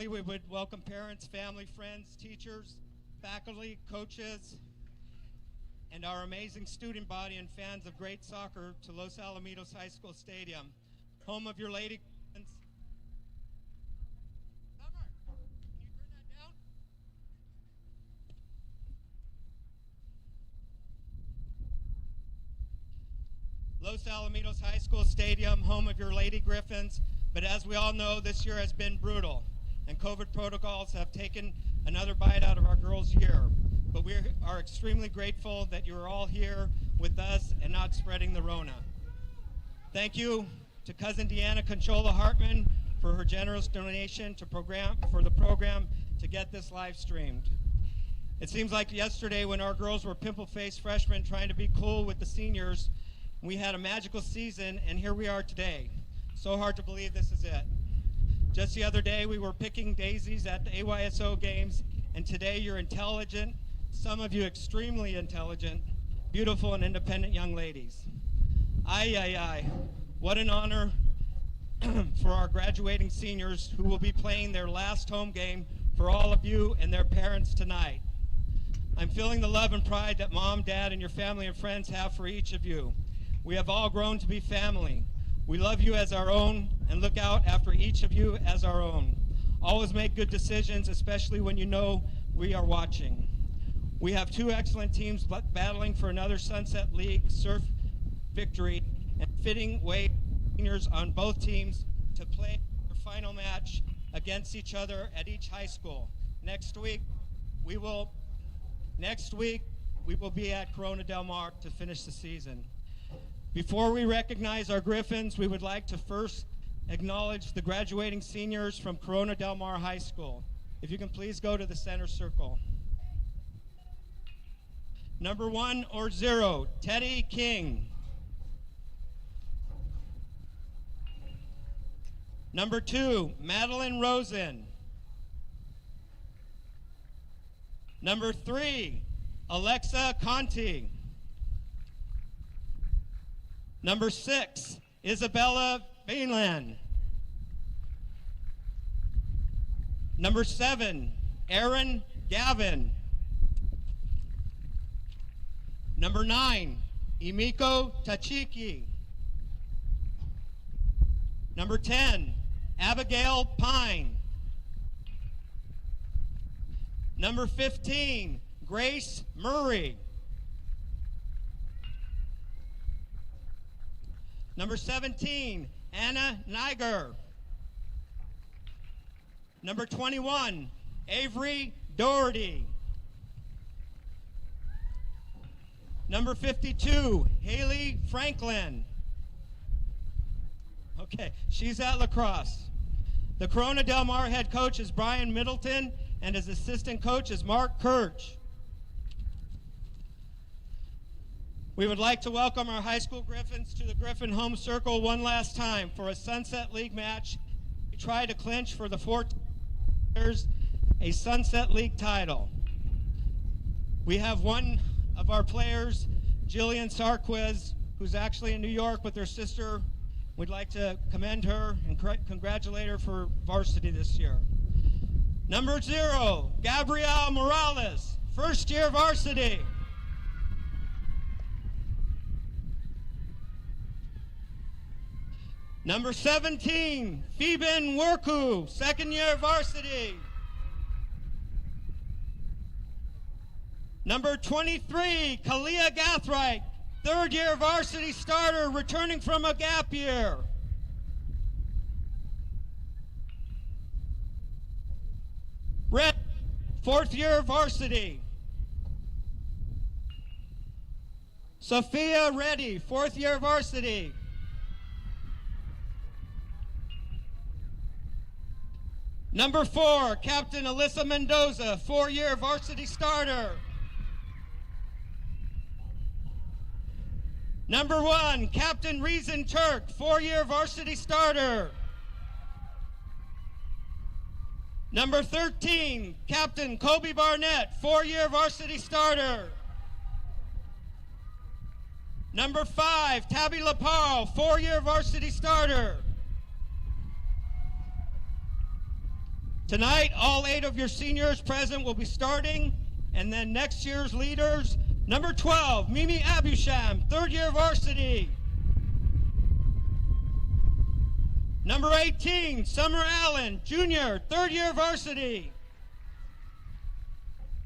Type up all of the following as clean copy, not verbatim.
We would welcome parents, family, friends, teachers, faculty, coaches, and our amazing student body and fans of great soccer to Los Alamitos High School Stadium, home of your Lady Griffins. Summer, can you turn that down? Los Alamitos High School Stadium, home of your Lady Griffins. But as we all know, this year has been brutal, and COVID protocols have taken another bite out of our girls' year. But we are extremely grateful that you are all here with us and not spreading the Rona. Thank you to Cousin Deanna Conchola Hartman for her generous donation to the program to get this live streamed. It seems like yesterday when our girls were pimple-faced freshmen trying to be cool with the seniors, we had a magical season, and here we are today. So hard to believe this is it. Just the other day, we were picking daisies at the AYSO games, and today you're intelligent, some of you extremely intelligent, beautiful and independent young ladies. What an honor for our graduating seniors who will be playing their last home game for all of you and their parents tonight. I'm feeling the love and pride that Mom, Dad, and your family and friends have for each of you. We have all grown to be family. We love you as our own and look out after each of you as our own. Always make good decisions, especially when you know we are watching. We have two excellent teams battling for another Sunset League surf victory, and fitting way seniors on both teams to play their final match against each other at each high school. Next week, we will be at Corona Del Mar to finish the season. Before we recognize our Griffins, we would like to first acknowledge the graduating seniors from Corona Del Mar High School. If you can please go to the center circle. Number 1 or 0, Teddy King. Number 2, Madeline Rosen. Number 3, Alexa Conti. Number 6, Isabella Bainland. Number 7, Aaron Gavin. Number 9, Emiko Tachiki. Number 10, Abigail Pine. Number 15, Grace Murray. Number 17, Anna Niger. Number 21, Avery Doherty. Number 52, Haley Franklin. Okay, she's at lacrosse. The Corona Del Mar head coach is Brian Middleton, and his assistant coach is Mark Kirch. We would like to welcome our high school Griffins to the Griffin home circle one last time for a Sunset League match. We try to clinch for the 4 years a Sunset League title. We have one of our players, Jillian Sarquez, who's actually in New York with her sister. We'd like to commend her and congratulate her for varsity this year. Number 0, Gabrielle Morales, first year varsity. Number 17, Phoeben Worku, second year varsity. Number 23, Kalia Gathright, third year varsity starter, returning from a gap year. Red, fourth year varsity. Sophia Reddy, fourth year varsity. Number 4, Captain Alyssa Mendoza, 4-year varsity starter. Number 1, Captain Reason Turk, 4-year varsity starter. Number 13, Captain Colby Barnett, 4-year varsity starter. Number 5, Tabby Laparo, 4-year varsity starter. Tonight, all 8 of your seniors present will be starting, and then next year's leaders, number 12, Mimi Abusham, third year varsity. Number 18, Summer Allen, junior, third year varsity.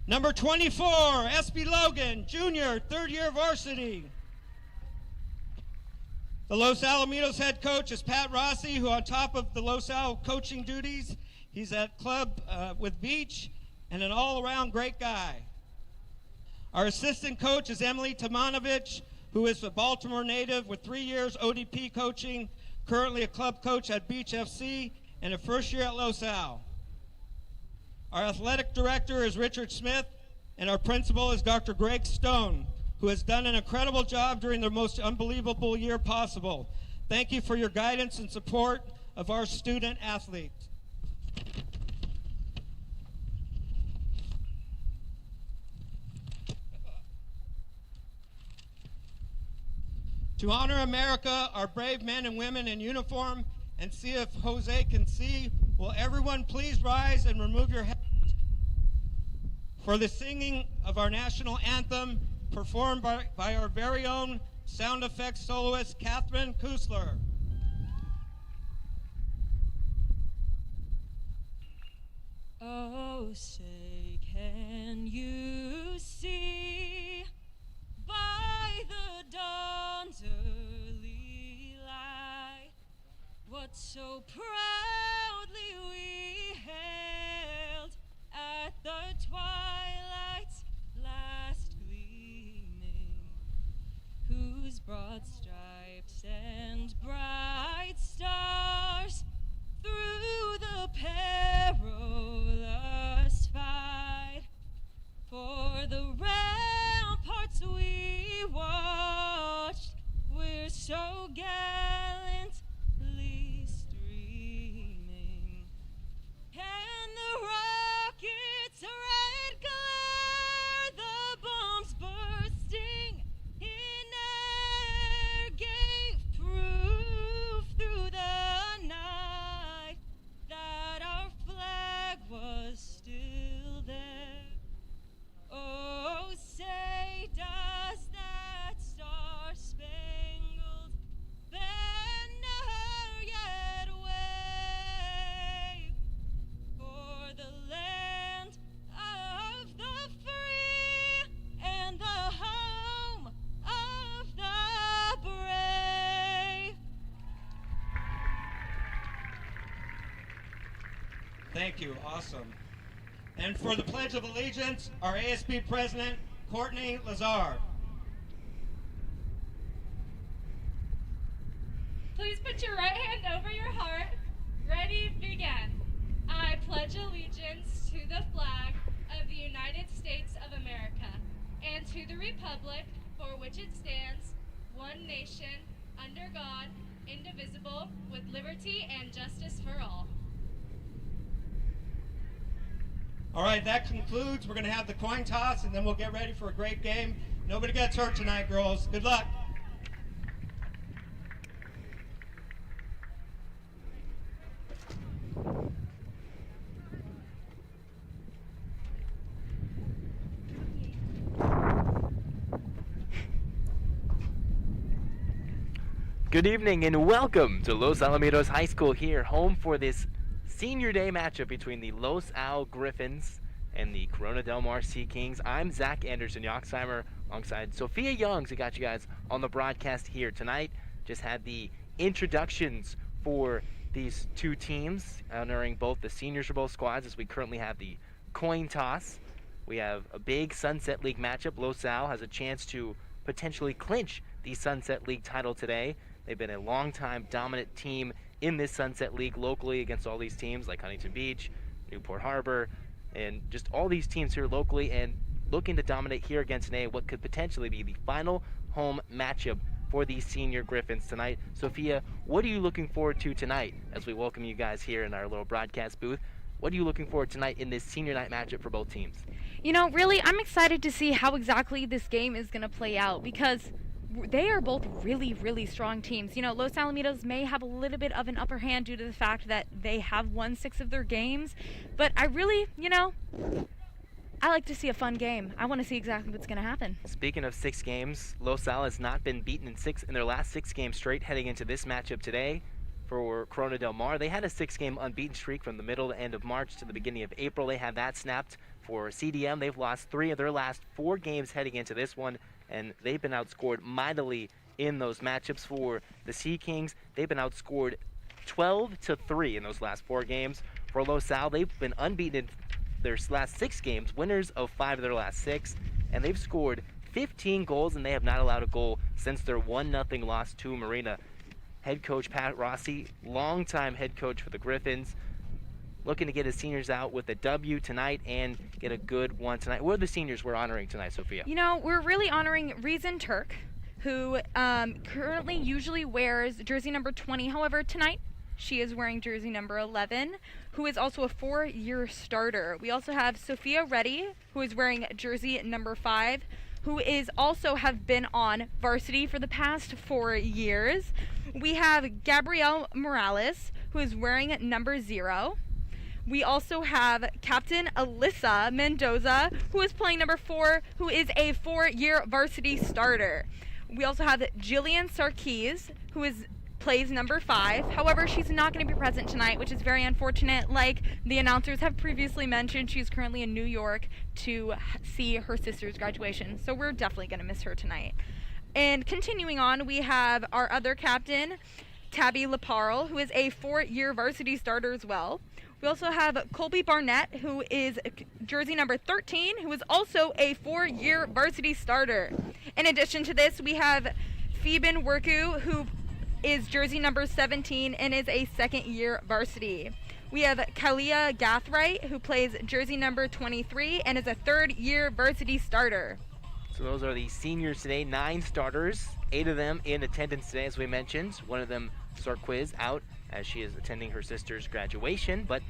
Number 24, Espy Logan, junior, third year varsity. The Los Alamitos head coach is Pat Rossi, who on top of the Los Al coaching duties, he's at club with Beach and an all-around great guy. Our assistant coach is Emily Tomanovich, who is a Baltimore native with 3 years ODP coaching, currently a club coach at Beach FC and a first year at Los Al. Our athletic director is Richard Smith, and our principal is Dr. Greg Stone, who has done an incredible job during the most unbelievable year possible. Thank you for your guidance and support of our student athletes. To honor America, our brave men and women in uniform, and see if Jose can see, will everyone please rise and remove your hats for the singing of our national anthem, performed by our very own sound effects soloist, Catherine Kusler. Oh, say, can you see by the dawn's early light what so proudly we hailed at the twilight's last gleaming, whose broad stripes and bright stars through the perilous fight for the ramparts we watched, we're so gallantly streaming, and the rockets' red glare, the bombs bursting in air, gave proof through the night that our flag was still there. Oh, say, does that star-spangled banner yet wave for the land of the free and the home of the brave? Thank you, awesome. And for the Pledge of Allegiance, our ASB President, Courtney Lazar. Please put your right hand over your heart. Ready, begin. I pledge allegiance to the flag of the United States of America and to the republic for which it stands, one nation, under God, indivisible, with liberty and justice for all. All right, that concludes. We're going to have the coin toss, and then we'll get ready for a great game. Nobody gets hurt tonight, girls. Good luck. Good evening and welcome to Los Alamitos High School here, home for this Senior Day matchup between the Los Al Griffins and the Corona Del Mar Sea Kings. I'm Zach Anderson-Yoxheimer alongside Sophia Youngs, who got you guys on the broadcast here tonight. Just had the introductions for these two teams, honoring both the seniors for both squads, as we currently have the coin toss. We have a big Sunset League matchup. Los Al has a chance to potentially clinch the Sunset League title today. They've been a long-time dominant team in this Sunset League locally against all these teams like Huntington Beach, Newport Harbor, and just all these teams here locally, and looking to dominate here against what could potentially be the final home matchup for these senior Griffins tonight. Sophia, what are you looking forward to tonight as we welcome you guys here in our little broadcast booth? What are you looking forward to tonight in this senior night matchup for both teams? You know, really, I'm excited to see how exactly this game is going to play out, because they are both really, really strong teams. You know, Los Alamitos may have a little bit of an upper hand due to the fact that they have won 6 of their games, but I really, you know, I like to see a fun game. I want to see exactly what's going to happen. Speaking of 6 games, Los Al has not been beaten in their last 6 games straight heading into this matchup today. For Corona Del Mar, they had a 6-game unbeaten streak from the middle to end of March to the beginning of April. They had that snapped. For CDM, they've lost 3 of their last 4 games heading into this one, and they've been outscored mightily in those matchups. For the Sea Kings, they've been outscored 12-3 in those last 4 games. For Los Al, they've been unbeaten in their last 6 games, winners of 5 of their last 6, and they've scored 15 goals, and they have not allowed a goal since their 1-0 loss to Marina. Head coach Pat Rossi, longtime head coach for the Griffins, looking to get his seniors out with a W tonight and get a good one tonight. What are the seniors we're honoring tonight, Sophia? You know, we're really honoring Reason Turk, who currently usually wears jersey number 20. However, tonight she is wearing jersey number 11, who is also a 4-year starter. We also have Sophia Reddy, who is wearing jersey number 5, who is also have been on varsity for the past 4 years. We have Gabrielle Morales, who is wearing number 0. We also have Captain Alyssa Mendoza, who is playing number 4, who is a 4-year varsity starter. We also have Jillian Sarkis, who plays number 5. However, she's not going to be present tonight, which is very unfortunate. Like the announcers have previously mentioned, she's currently in New York to see her sister's graduation. So we're definitely going to miss her tonight. And continuing on, we have our other captain, Tabby Laparo, who is a 4-year varsity starter as well. We also have Colby Barnett, who is jersey number 13, who is also a 4-year varsity starter. In addition to this, we have Phoeben Worku, who is jersey number 17 and is a 2nd-year varsity. We have Kalia Gathright, who plays jersey number 23 and is a 3rd-year varsity starter. So those are the seniors today, 9 starters, 8 of them in attendance today, as we mentioned. One of them, Sarquiz, out as she is attending her sister's graduation, but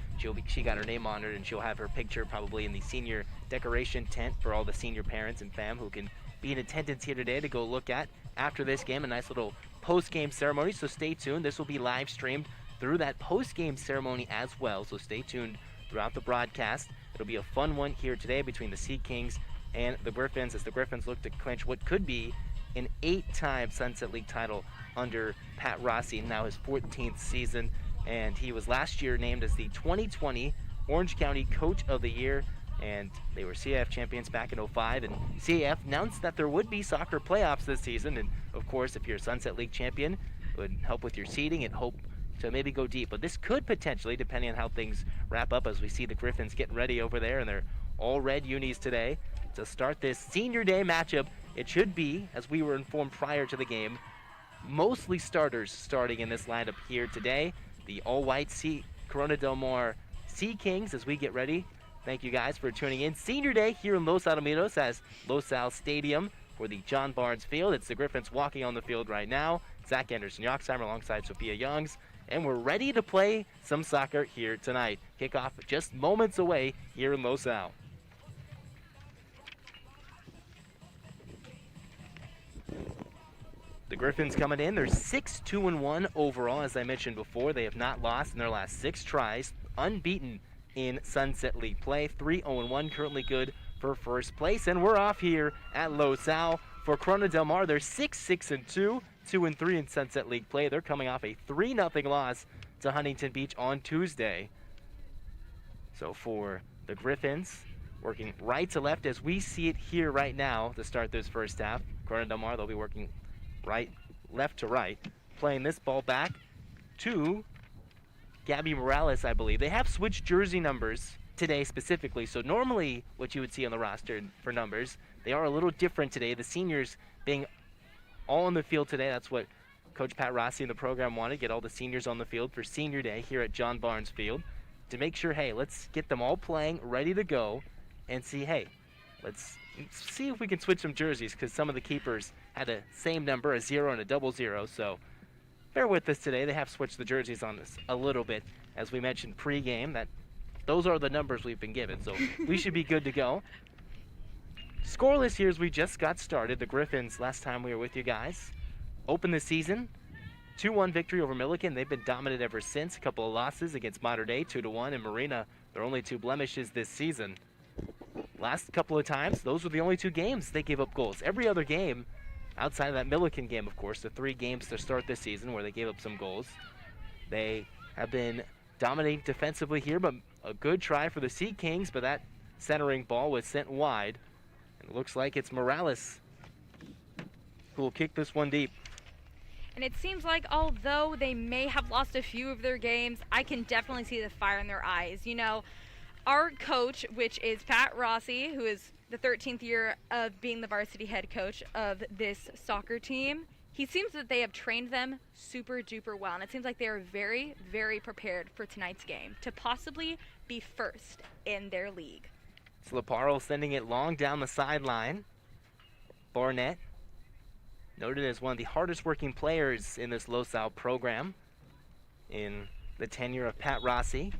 she got her name honored, and she'll have her picture probably in the senior decoration tent for all the senior parents and fam who can be in attendance here today to go look at after this game. A nice little post-game ceremony, so stay tuned. This will be live streamed through that post-game ceremony as well, so stay tuned throughout the broadcast. It'll be a fun one here today between the Sea Kings and the Griffins, as the Griffins look to clinch what could be an 8-time Sunset League title under Pat Rossi, now his 14th season, and he was last year named as the 2020 Orange County Coach of the Year, and they were CAF champions back in 05, and CAF announced that there would be soccer playoffs this season, and of course, if you're a Sunset League champion, it would help with your seeding and hope to maybe go deep, but this could potentially, depending on how things wrap up, as we see the Griffins getting ready over there in their all-red unis today, to start this senior day matchup. It should be, as we were informed prior to the game, mostly starters starting in this lineup here today. The all-white Corona Del Mar Sea Kings as we get ready. Thank you guys for tuning in. Senior day here in Los Alamitos as Los Al Stadium for the John Barnes Field. It's the Griffins walking on the field right now. Zach Anderson-Yoxheimer alongside Sophia Youngs. And we're ready to play some soccer here tonight. Kickoff just moments away here in Los Al. The Griffins coming in, they're 6-2-1 overall, as I mentioned before. They have not lost in their last 6 tries, unbeaten in Sunset League play, 3-0-1, currently good for first place. And we're off here at Los Al. For Corona Del Mar, they're 6-6-2, 2-3 in Sunset League play. They're coming off a 3-0 loss to Huntington Beach on Tuesday. So for the Griffins, working right to left as we see it here right now to start this first half. Corona Del Mar, they'll be working left to right, playing this ball back to Gabby Morales, I believe. They have switched jersey numbers today specifically, so normally what you would see on the roster for numbers, they are a little different today. The seniors being all on the field today, that's what Coach Pat Rossi and the program wanted, get all the seniors on the field for senior day here at John Barnes Field to make sure, hey, let's get them all playing, ready to go, and see, hey, let's see if we can switch some jerseys, because some of the keepers had a same number, a 0 and a 00, so bear with us today. They have switched the jerseys on us a little bit, as we mentioned pre-game, that those are the numbers we've been given, so we should be good to go. Scoreless here as we just got started. The Griffins, last time we were with you guys, opened the season 2-1 victory over Milliken. They've been dominant ever since. A couple of losses against Mater Dei, 2-1, and Marina, their only 2 blemishes this season. Last couple of times, those were the only 2 games they gave up goals. Every other game, outside of that Milliken game, of course, the 3 games to start this season where they gave up some goals, they have been dominating defensively here, but a good try for the Sea Kings, but that centering ball was sent wide. And it looks like it's Morales who will kick this one deep. And it seems like although they may have lost a few of their games, I can definitely see the fire in their eyes. You know, our coach, which is Pat Rossi, who is the 13th year of being the varsity head coach of this soccer team, he seems that they have trained them super duper well. And it seems like they are very, very prepared for tonight's game to possibly be first in their league. It's Laparo sending it long down the sideline. Barnett, noted as one of the hardest working players in this LAHS program in the tenure of Pat Rossi.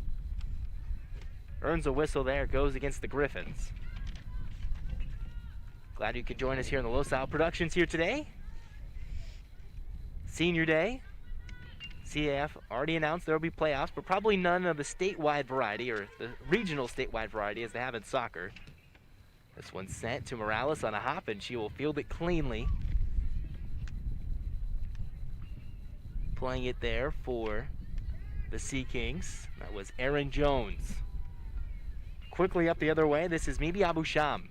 Earns a whistle there, goes against the Griffins. Glad you could join us here in the LAHS Productions here today. Senior Day. CAF already announced there will be playoffs, but probably none of the statewide variety or the regional statewide variety as they have in soccer. This one's sent to Morales on a hop, and she will field it cleanly. Playing it there for the Sea Kings. That was Aaron Jones. Quickly up the other way, this is Mibi Abusham,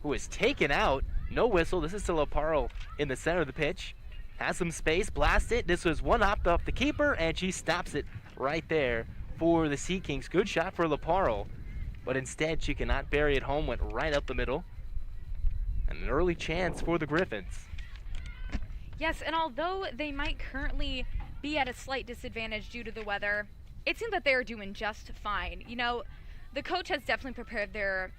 who is taken out. No whistle. This is to Laparo in the center of the pitch. Has some space, blasts it. This was one hopped off the keeper, and she stops it right there for the Sea Kings. Good shot for Laparo, but instead she cannot bury it home, went right up the middle. And an early chance for the Griffins. Yes, and although they might currently be at a slight disadvantage due to the weather, it seems that they are doing just fine. You know, the coach has definitely prepared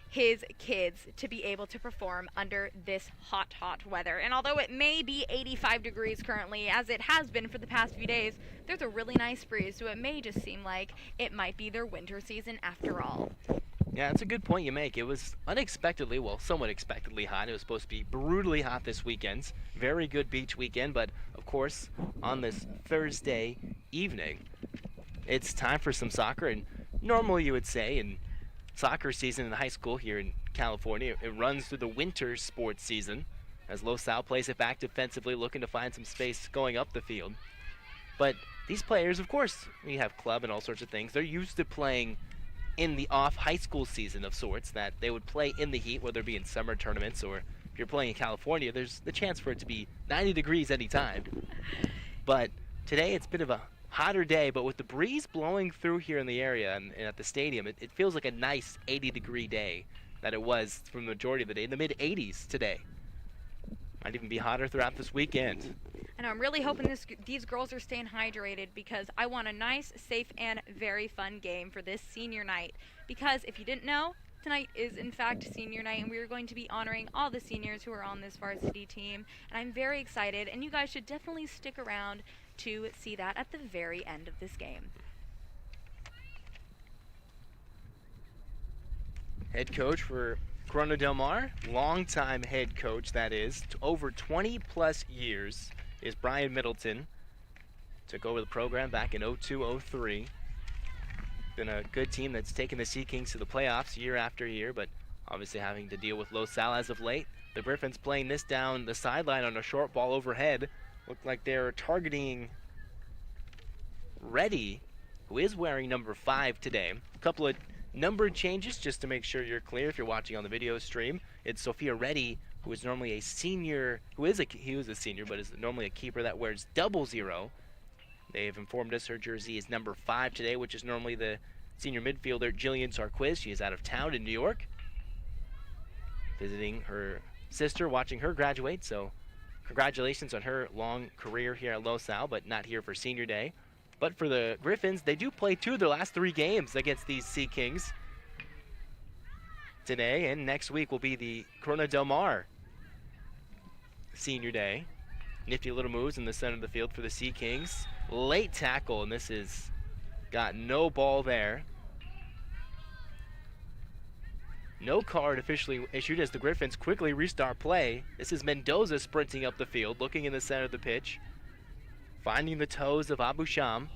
his kids to be able to perform under this hot weather. And although it may be 85 degrees currently, as it has been for the past few days, there's a really nice breeze, so it may just seem like it might be their winter season after all. Yeah, that's a good point you make. It was unexpectedly, well, somewhat expectedly hot. It was supposed to be brutally hot this weekend. Very good beach weekend, but of course, on this Thursday evening, it's time for some soccer. And normally you would say in soccer season in high school here in California, it runs through the winter sports season as LAHS plays it back defensively, looking to find some space going up the field. But these players, of course, we have club and all sorts of things. They're used to playing in the off high school season of sorts that they would play in the heat, whether it be in summer tournaments or if you're playing in California, there's the chance for it to be 90 degrees anytime. But today it's a bit of a hotter day, but with the breeze blowing through here in the area and at the stadium, it feels like a nice 80-degree day that it was for the majority of the day, in the mid-80s today. Might even be hotter throughout this weekend. And I'm really hoping these girls are staying hydrated, because I want a nice, safe, and very fun game for this senior night. Because if you didn't know, tonight is in fact senior night, and we are going to be honoring all the seniors who are on this varsity team. And I'm very excited, and you guys should definitely stick around to see that at the very end of this game. Head coach for Corona Del Mar, longtime head coach, that is, over 20 plus years, is Brian Middleton. Took over the program back in 02-03. Been a good team that's taken the Sea Kings to the playoffs year after year, but obviously having to deal with LAHS as of late. The Griffins playing this down the sideline on a short ball overhead. Looked like they're targeting Reddy, who is wearing number 5 today. A couple of number changes just to make sure you're clear if you're watching on the video stream. It's Sophia Reddy, who is normally a senior, he was a senior, but is normally a keeper that wears 00. They've informed us her jersey is number 5 today, which is normally the senior midfielder Jillian Sarquiz. She is out of town in New York, visiting her sister, watching her graduate, so congratulations on her long career here at LAHS, but not here for senior day. But for the Griffins, they do play 2 of their last 3 games against these Sea Kings today, and next week will be the Corona Del Mar senior day. Nifty little moves in the center of the field for the Sea Kings. Late tackle, and this is got no ball there. No card officially issued as the Griffins quickly restart play. This is Mendoza sprinting up the field, looking in the center of the pitch, finding the toes of Abu Sham,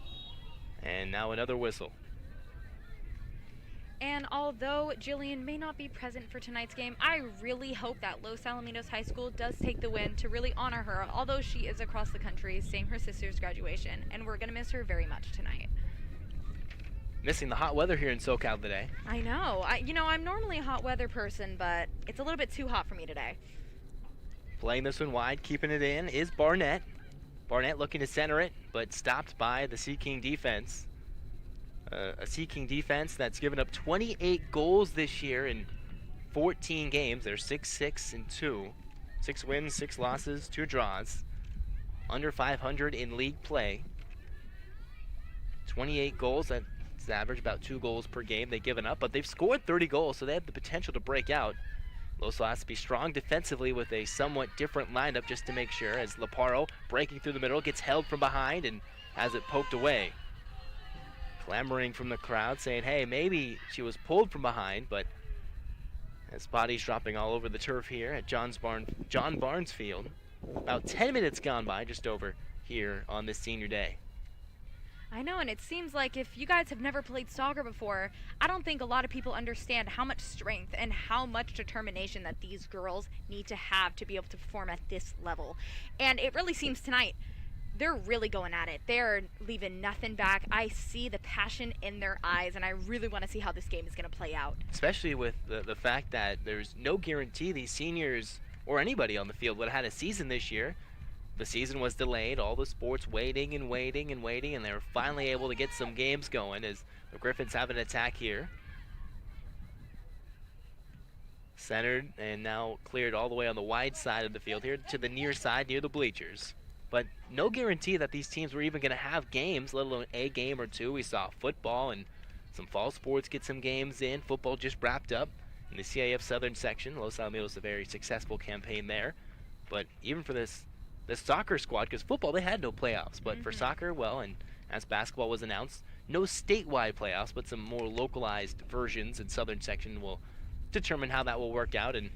and now another whistle. And although Jillian may not be present for tonight's game, I really hope that Los Alamitos High School does take the win to really honor her, although she is across the country seeing her sister's graduation, and we're going to miss her very much tonight. Missing the hot weather here in SoCal today. I know. I'm normally a hot weather person, but it's a little bit too hot for me today. Playing this one wide, keeping it in, is Barnett. Barnett looking to center it, but stopped by the Sea King defense. A Sea King defense that's given up 28 goals this year in 14 games. They're 6-6-2. 6 wins, 6 losses, 2 draws. Under 500 in league play. 28 goals, that's average about 2 goals per game they've given up, but they've scored 30 goals, so they have the potential to break out. Los will have to be strong defensively with a somewhat different lineup just to make sure, as Laparo, breaking through the middle, gets held from behind and has it poked away. Clamoring from the crowd saying, hey, maybe she was pulled from behind, but as bodies dropping all over the turf here at John Barnes Field. About 10 minutes gone by just over here on this senior day. I know, and it seems like if you guys have never played soccer before, I don't think a lot of people understand how much strength and how much determination that these girls need to have to be able to perform at this level. And it really seems tonight, they're really going at it. They're leaving nothing back. I see the passion in their eyes, and I really want to see how this game is going to play out. Especially with the fact that there's no guarantee these seniors or anybody on the field would have had a season this year. The season was delayed, all the sports waiting, and they were finally able to get some games going as the Griffins have an attack here. Centered and now cleared all the way on the wide side of the field here to the near side near the bleachers. But no guarantee that these teams were even going to have games, let alone a game or two. We saw football and some fall sports get some games in. Football just wrapped up in the CIF Southern section. Los Alamitos, a very successful campaign there. But even for this soccer squad, because football, they had no playoffs. But for soccer, well, and as basketball was announced, no statewide playoffs, but some more localized versions in Southern section will determine how that will work out and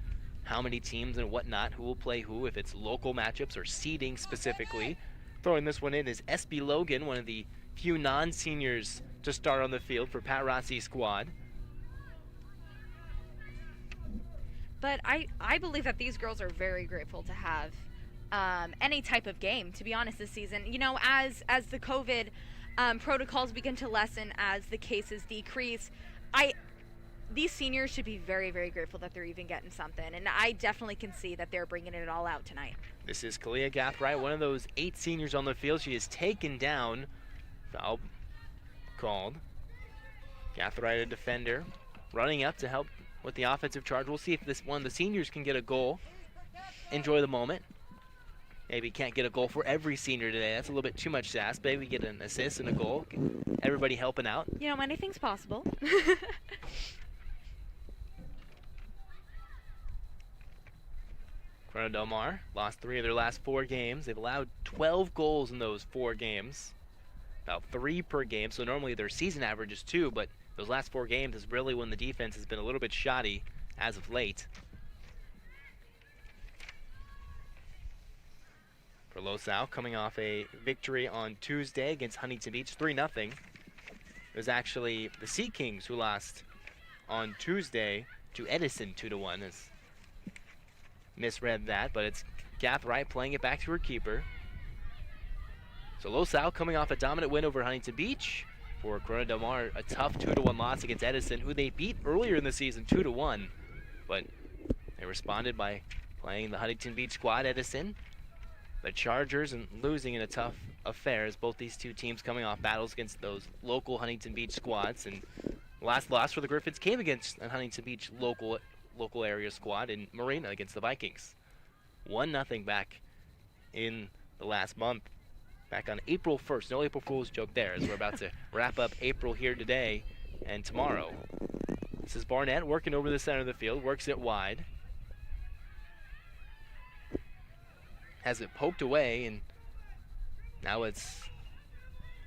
how many teams and whatnot, who will play who, if it's local matchups or seeding specifically. Throwing this one in is SB Logan, one of the few non-seniors to start on the field for Pat Rossi's squad. But I believe that these girls are very grateful to have any type of game, to be honest, this season. You know, as the COVID protocols begin to lessen, as the cases decrease, these seniors should be very, very grateful that they're even getting something, and I definitely can see that they're bringing it all out tonight. This is Kalia Gathright, one of those 8 seniors on the field. She is taken down. Foul called. Gathright, a defender, running up to help with the offensive charge. We'll see if this one of the seniors can get a goal. Enjoy the moment. Maybe can't get a goal for every senior today. That's a little bit too much to ask. Maybe get an assist and a goal. Everybody helping out. You know, anything's possible. Corona Del Mar lost 3 of their last 4 games. They've allowed 12 goals in those 4 games. About 3 per game. So normally their season average is 2, but those last 4 games is really when the defense has been a little bit shoddy as of late. For Los Al, coming off a victory on Tuesday against Huntington Beach, 3-0. It was actually the Sea Kings who lost on Tuesday to Edison 2-1. As misread that, but it's Gathright playing it back to her keeper. So Los Al coming off a dominant win over Huntington Beach. For Corona Del Mar, a tough 2-1 loss against Edison, who they beat earlier in the season 2-1. But they responded by playing the Huntington Beach squad, Edison, the Chargers, and losing in a tough affair as both these two teams coming off battles against those local Huntington Beach squads. And the last loss for the Griffins came against a Huntington Beach local area squad in Marina against the Vikings. 1-0 back in the last month. Back on April 1st. No April Fool's joke there, as we're about to wrap up April here today and tomorrow. This is Barnett working over the center of the field, works it wide. Has it poked away, and now it's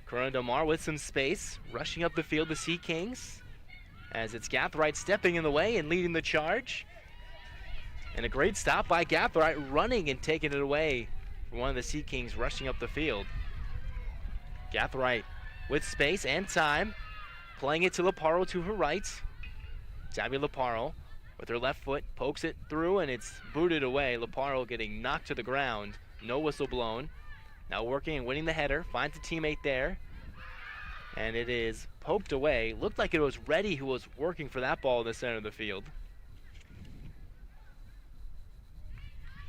Corona Del Mar with some space, rushing up the field, the Sea Kings. as it's Gathright stepping in the way and leading the charge. And a great stop by Gathright, running and taking it away from one of the Sea Kings rushing up the field. Gathright with space and time, playing it to Laparo to her right. Tabby Laparo with her left foot pokes it through and it's booted away. Laparo getting knocked to the ground, no whistle blown. Now working and winning the header, finds a teammate there. And it is poked away. Looked like it was Reddy who was working for that ball in the center of the field.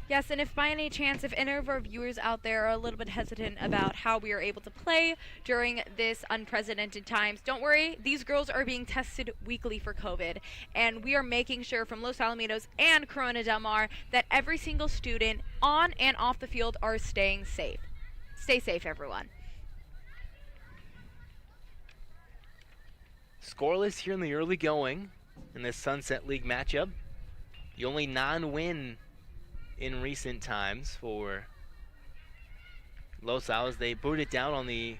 Yes, and if by any chance, if any of our viewers out there are a little bit hesitant about how we are able to play during this unprecedented times, don't worry. These girls are being tested weekly for COVID, and we are making sure from Los Alamitos and Corona Del Mar that every single student on and off the field are staying safe. Stay safe, everyone. Scoreless here in the early going in this Sunset League matchup. The only non-win in recent times for Los Al. They boot it down on the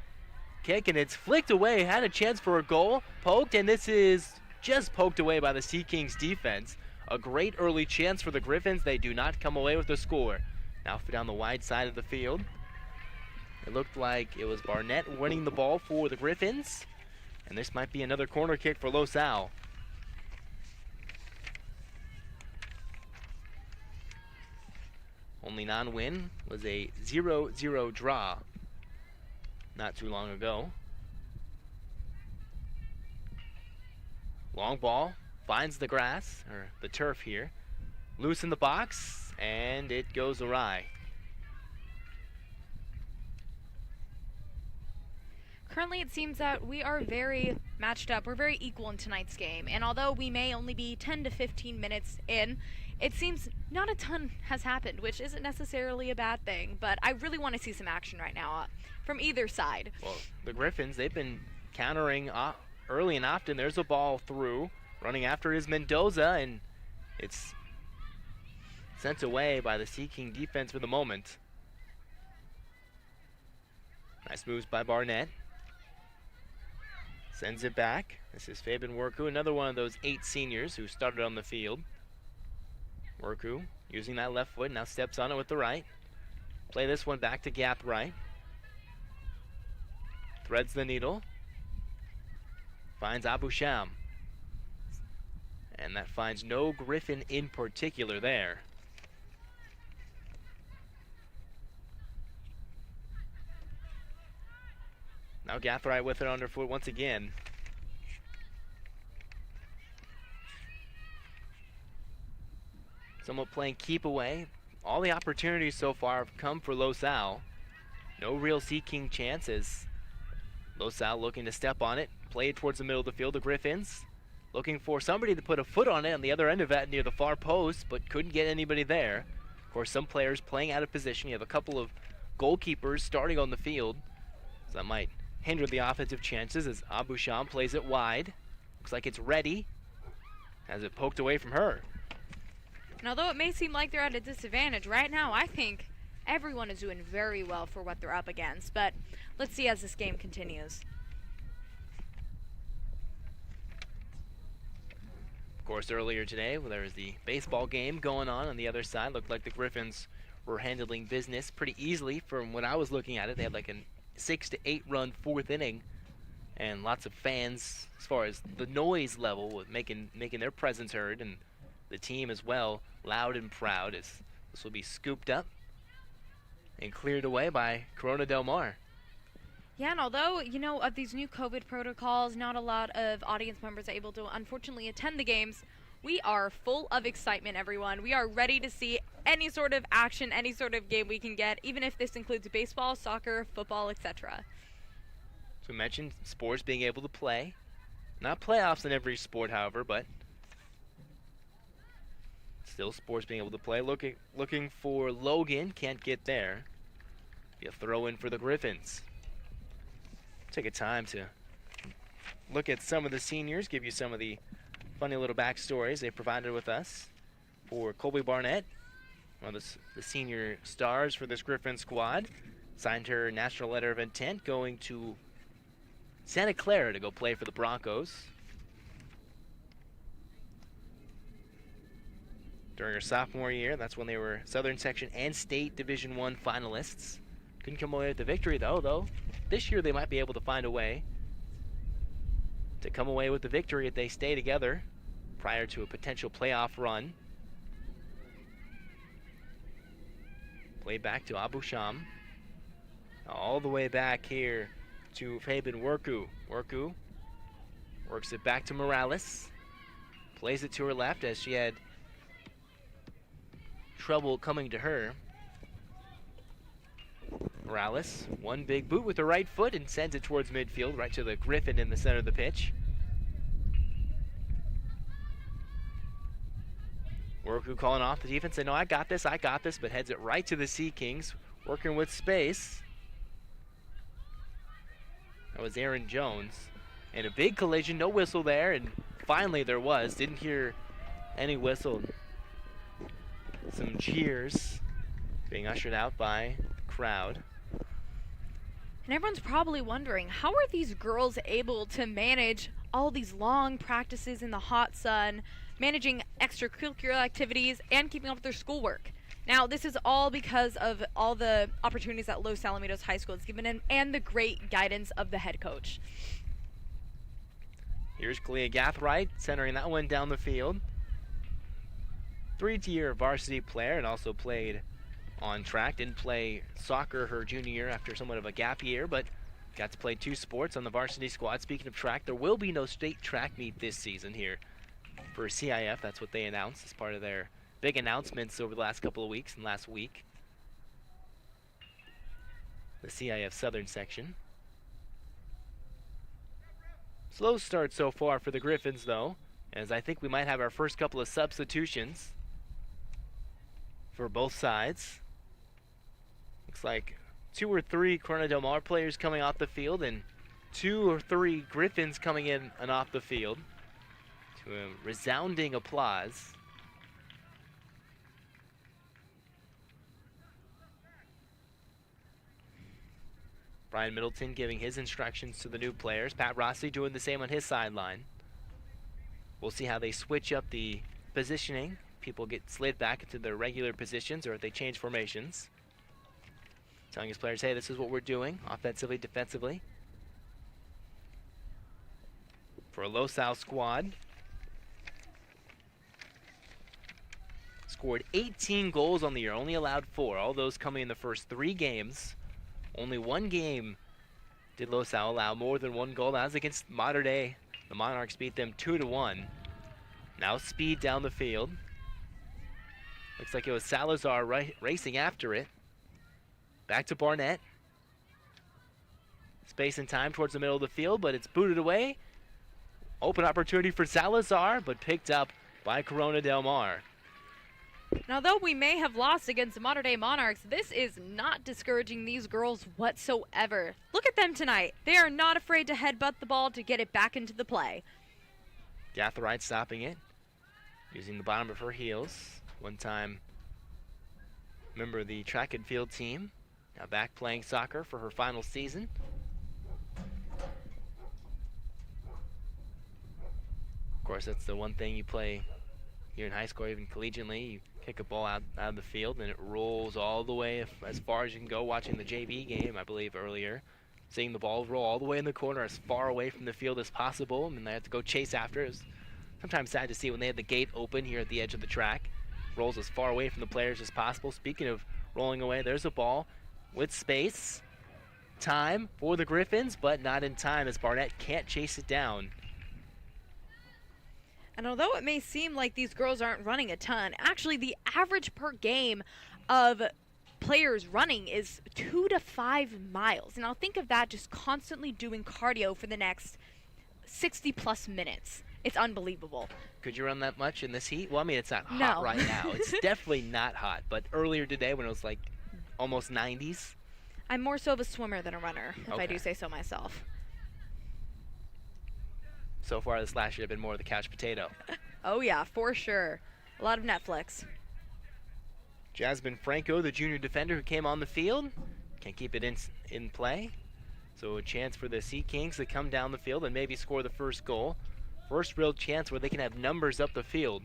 kick and it's flicked away. Had a chance for a goal, poked, and this is just poked away by the Sea Kings defense. A great early chance for the Griffins. They do not come away with the score. Now for down the wide side of the field. It looked like it was Barnett winning the ball for the Griffins. And this might be another corner kick for Los Al. Only non-win was a 0-0 draw not too long ago. Long ball finds the grass, or the turf here. Loose in the box, and it goes awry. Currently, it seems that we are very matched up. We're very equal in tonight's game. And although we may only be 10 to 15 minutes in, it seems not a ton has happened, which isn't necessarily a bad thing. But I really want to see some action right now from either side. Well, the Griffins, they've been countering early and often. There's a ball through. Running after is Mendoza, and it's sent away by the Sea King defense for the moment. Nice moves by Barnett. Sends it back. This is Fabian Worku, another one of those 8 seniors who started on the field. Worku using that left foot, now steps on it with the right. Play this one back to Gathright. Threads the needle. Finds Abusham. And that finds no Griffin in particular there. Now Gathright with it underfoot once again. Somewhat playing keep away. All the opportunities so far have come for Los Al. No real Sea King chances. Los Al looking to step on it. Play it towards the middle of the field. The Griffins looking for somebody to put a foot on it on the other end of that near the far post, but couldn't get anybody there. Of course, some players playing out of position. You have a couple of goalkeepers starting on the field. So that might hinder the offensive chances as Abusham plays it wide. Looks like it's ready. Has it poked away from her. And although it may seem like they're at a disadvantage, right now I think everyone is doing very well for what they're up against. But let's see as this game continues. Of course, earlier today, there was the baseball game going on the other side. Looked like the Griffins were handling business pretty easily from when I was looking at it. They had like a 6 to 8 run 4th inning, and lots of fans as far as the noise level with making their presence heard, and the team as well loud and proud as this will be scooped up and cleared away by Corona Del Mar. Yeah, and although, of these new COVID protocols, not a lot of audience members are able to unfortunately attend the games, we are full of excitement, everyone. We are ready to see any sort of action, any sort of game we can get, even if this includes baseball, soccer, football, etc. So we mentioned sports being able to play. Not playoffs in every sport, however, but still sports being able to play. Looking for Logan, can't get there. Be a throw in for the Griffins. Take a time to look at some of the seniors, give you some of the funny little backstories they provided with us. For Colby Barnett, one of the senior stars for this Griffin squad, signed her national letter of intent, going to Santa Clara to go play for the Broncos. during her sophomore year. That's when they were Southern Section and State Division I finalists. Couldn't come away with the victory, though. This year they might be able to find a way to come away with the victory if they stay together prior to a potential playoff run. Play back to Abu Sham. All the way back here to Fabian Worku. Worku works it back to Morales. Plays it to her left as she had trouble coming to her. Morales, one big boot with the right foot and sends it towards midfield, right to the Griffin in the center of the pitch. Worku calling off the defense, saying, no, I got this, but heads it right to the Sea Kings, working with space. That was Aaron Jones. And a big collision, no whistle there, and finally there was. Didn't hear any whistle. Some cheers being ushered out by the crowd. And everyone's probably wondering, how are these girls able to manage all these long practices in the hot sun, managing extracurricular activities, and keeping up with their schoolwork? Now, this is all because of all the opportunities that Los Alamitos High School has given them and the great guidance of the head coach. Here's Kalia Gathright centering that one down the field. Three-tier varsity player and also played on track. Didn't play soccer her junior year after somewhat of a gap year, but got to play 2 sports on the varsity squad. Speaking of track, there will be no state track meet this season here for CIF. That's what they announced as part of their big announcements over the last couple of weeks and last week. The CIF Southern section. Slow start so far for the Griffins, though, as I think we might have our first couple of substitutions for both sides. Looks like 2 or 3 Corona Del Mar players coming off the field and 2 or 3 Griffins coming in and off the field to a resounding applause. Brian Middleton giving his instructions to the new players. Pat Rossi doing the same on his sideline. We'll see how they switch up the positioning. People get slid back into their regular positions or if they change formations. Telling his players, hey, this is what we're doing, offensively, defensively. For a Los Al squad. Scored 18 goals on the year, only allowed 4. All those coming in the first 3 games. Only 1 game did Los Al allow more than 1 goal. That was against Mater Dei. The Monarchs beat them 2-1. Now speed down the field. Looks like it was Salazar racing after it. Back to Barnett. Space and time towards the middle of the field, but it's booted away. Open opportunity for Salazar, but picked up by Corona Del Mar. Now, though we may have lost against the Mater Dei Monarchs, this is not discouraging these girls whatsoever. Look at them tonight. They are not afraid to headbutt the ball to get it back into the play. Gathright stopping it, using the bottom of her heels. One time member of the track and field team. Now back playing soccer for her final season. Of course, that's the one thing you play here in high school, even collegiately. You kick a ball out of the field and it rolls all the way as far as you can go. Watching the JV game, I believe, earlier. Seeing the ball roll all the way in the corner as far away from the field as possible. And they have to go chase after it. It's sometimes sad to see when they have the gate open here at the edge of the track. Rolls as far away from the players as possible. Speaking of rolling away, there's a ball with space. Time for the Griffins, but not in time as Barnett can't chase it down. And although it may seem like these girls aren't running a ton, actually the average per game of players running is 2 to 5 miles. Now think of that, just constantly doing cardio for the next 60 plus minutes. It's unbelievable. Could you run that much in this heat? Well, I mean, it's not hot right now. It's definitely not hot. But earlier today when it was like almost 90s. I'm more so of a swimmer than a runner, if I do say so myself. So far this last year have been more of the couch potato. Oh yeah, for sure. A lot of Netflix. Jasmine Franco, the junior defender who came on the field, can't keep it in play. So a chance for the Sea Kings to come down the field and maybe score the first goal. First real chance where they can have numbers up the field.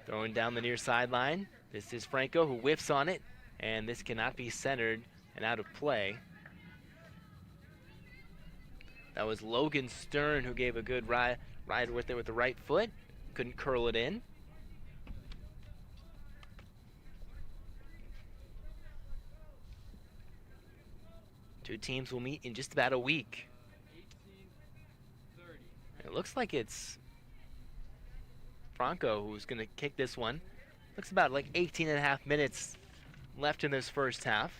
Throwing down the near sideline. This is Franco who whiffs on it, and this cannot be centered and out of play. That was Logan Stern who gave a good ride with it with the right foot. Couldn't curl it in. Two teams will meet in just about a week. It looks like it's Franco who's going to kick this one. Looks about like 18.5 minutes left in this first half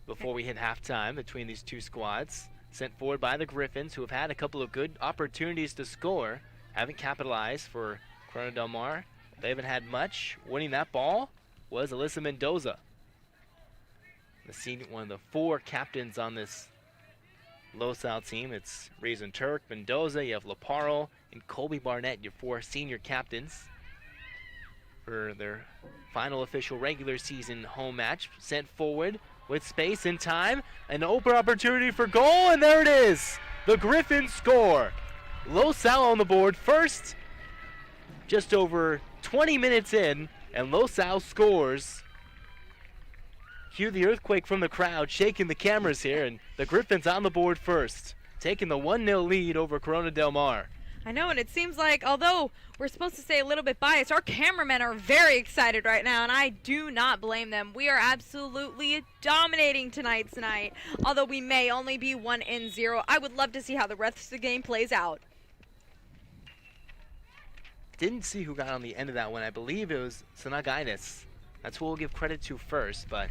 before we hit halftime between these two squads. Sent forward by the Griffins, who have had a couple of good opportunities to score. Haven't capitalized for Corona Del Mar. They haven't had much. Winning that ball was Alyssa Mendoza. One of the 4 captains on this LAHS team. It's Reason Turk, Mendoza, you have Laparo, and Colby Barnett, your 4 senior captains for their final official regular season home match. Sent forward with space and time, an open opportunity for goal, and there it is! The Griffins score! LAHS on the board first, just over 20 minutes in, and LAHS scores. Cue the earthquake from the crowd, shaking the cameras here, and the Griffins on the board first, taking the 1-0 lead over Corona Del Mar. I know, and it seems like, although we're supposed to stay a little bit biased, our cameramen are very excited right now, and I do not blame them. We are absolutely dominating tonight. Although we may only be 1-0, I would love to see how the rest of the game plays out. Didn't see who got on the end of that one. I believe it was Sanagaitis. That's who we'll give credit to first, but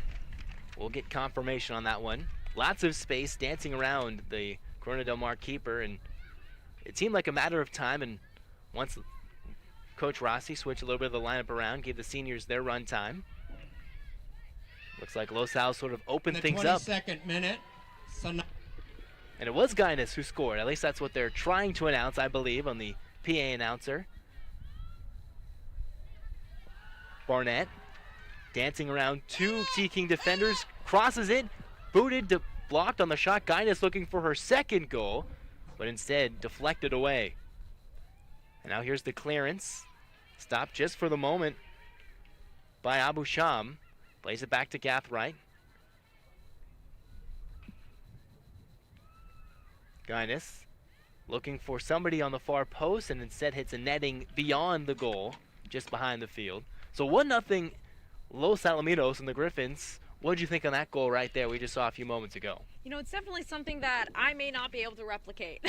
we'll get confirmation on that one. Lots of space dancing around the Corona Del Mar keeper, and it seemed like a matter of time, and once Coach Rossi switched a little bit of the lineup around, gave the seniors their run time. Looks like LAHS sort of opened things up. 22nd minute. And it was Guinness who scored. At least that's what they're trying to announce, I believe, on the PA announcer. Barnett dancing around 2 Sea King defenders, crosses it, booted, blocked on the shot. Guinness looking for her second goal, but instead deflected away. And now here's the clearance. Stopped just for the moment by Abu Sham. Plays it back to Gathright. Guinness looking for somebody on the far post, and instead hits a netting beyond the goal, just behind the field. So 1-0 Los Alamitos and the Griffins. What did you think on that goal right there we just saw a few moments ago? You know, it's definitely something that I may not be able to replicate.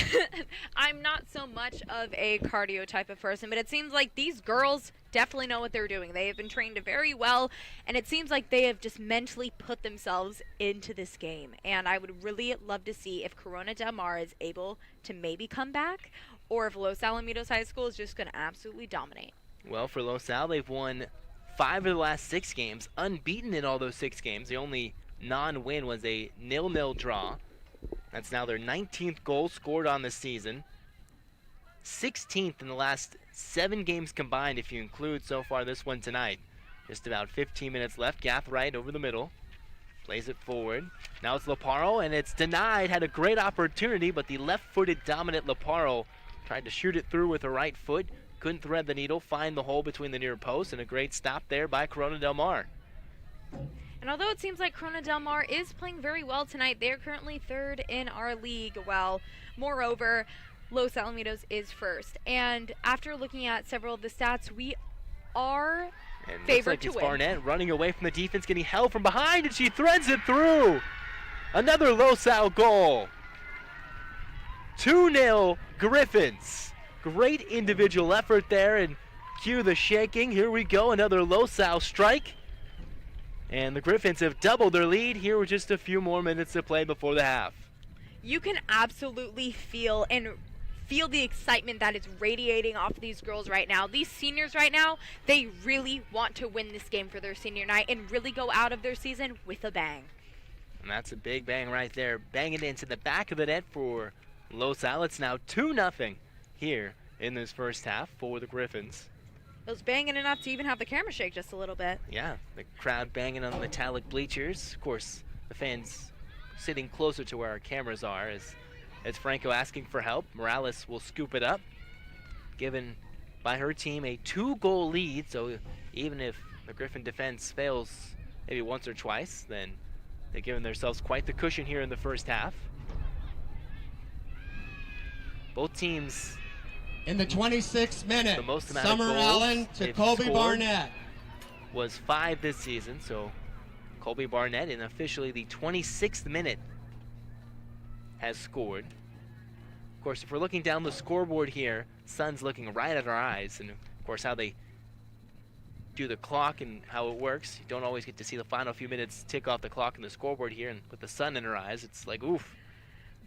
I'm not so much of a cardio type of person, but it seems like these girls definitely know what they're doing. They have been trained very well, and it seems like they have just mentally put themselves into this game. And I would really love to see if Corona Del Mar is able to maybe come back, or if Los Alamitos High School is just going to absolutely dominate. Well, for Los Al, they've won 5 of the last 6 games, unbeaten in all those 6 games. The only non-win was a 0-0 draw. That's now their 19th goal scored on the season. 16th in the last 7 games combined, if you include so far this one tonight. Just about 15 minutes left. Gathright over the middle. Plays it forward. Now it's Laparo, and it's denied. Had a great opportunity, but the left-footed dominant Laparo tried to shoot it through with her right foot. Couldn't thread the needle, find the hole between the near posts, and a great stop there by Corona Del Mar. And although it seems like Corona Del Mar is playing very well tonight, they're currently 3rd in our league. Well, moreover, Los Alamitos is 1st. And after looking at several of the stats, we are favored to win. Barnett running away from the defense, getting held from behind, and she threads it through. Another Los Al goal. 2-0 Griffins. Great individual effort there, and cue the shaking. Here we go, another Los Al strike. And the Griffins have doubled their lead here with just a few more minutes to play before the half. You can absolutely feel the excitement that is radiating off of these girls right now. These seniors right now, they really want to win this game for their senior night and really go out of their season with a bang. And that's a big bang right there. Banging into the back of the net for Los Al. It's now 2-0 here in this first half for the Griffins. It was banging enough to even have the camera shake just a little bit. Yeah, the crowd banging on the metallic bleachers. Of course, the fans sitting closer to where our cameras are as Franco asking for help. Morales will scoop it up, giving by her team a 2-goal lead, so even if the Griffin defense fails maybe once or twice, then they've given themselves quite the cushion here in the first half. Both teams In the 26th minute, the most amount of Summer goals Allen to they've Colby scored Barnett. was 5 this season, so Colby Barnett in officially the 26th minute has scored. Of course, if we're looking down the scoreboard here, sun's looking right at our eyes, and of course how they do the clock and how it works, you don't always get to see the final few minutes tick off the clock and the scoreboard here, and with the sun in our eyes, it's like, oof.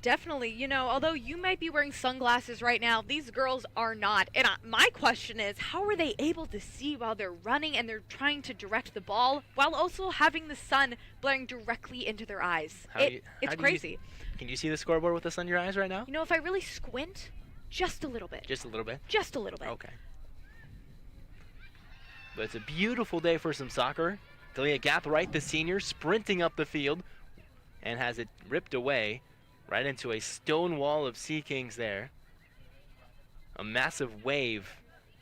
Definitely. You know, although you might be wearing sunglasses right now, these girls are not. And my question is, how are they able to see while they're running and they're trying to direct the ball while also having the sun blaring directly into their eyes? It's crazy. Can you see the scoreboard with the sun in your eyes right now? You know, if I really squint, just a little bit. Just a little bit? Just a little bit. Okay. But it's a beautiful day for some soccer. Kalia Gathright, the senior, sprinting up the field and has it ripped away right into a stone wall of Sea Kings there. A massive wave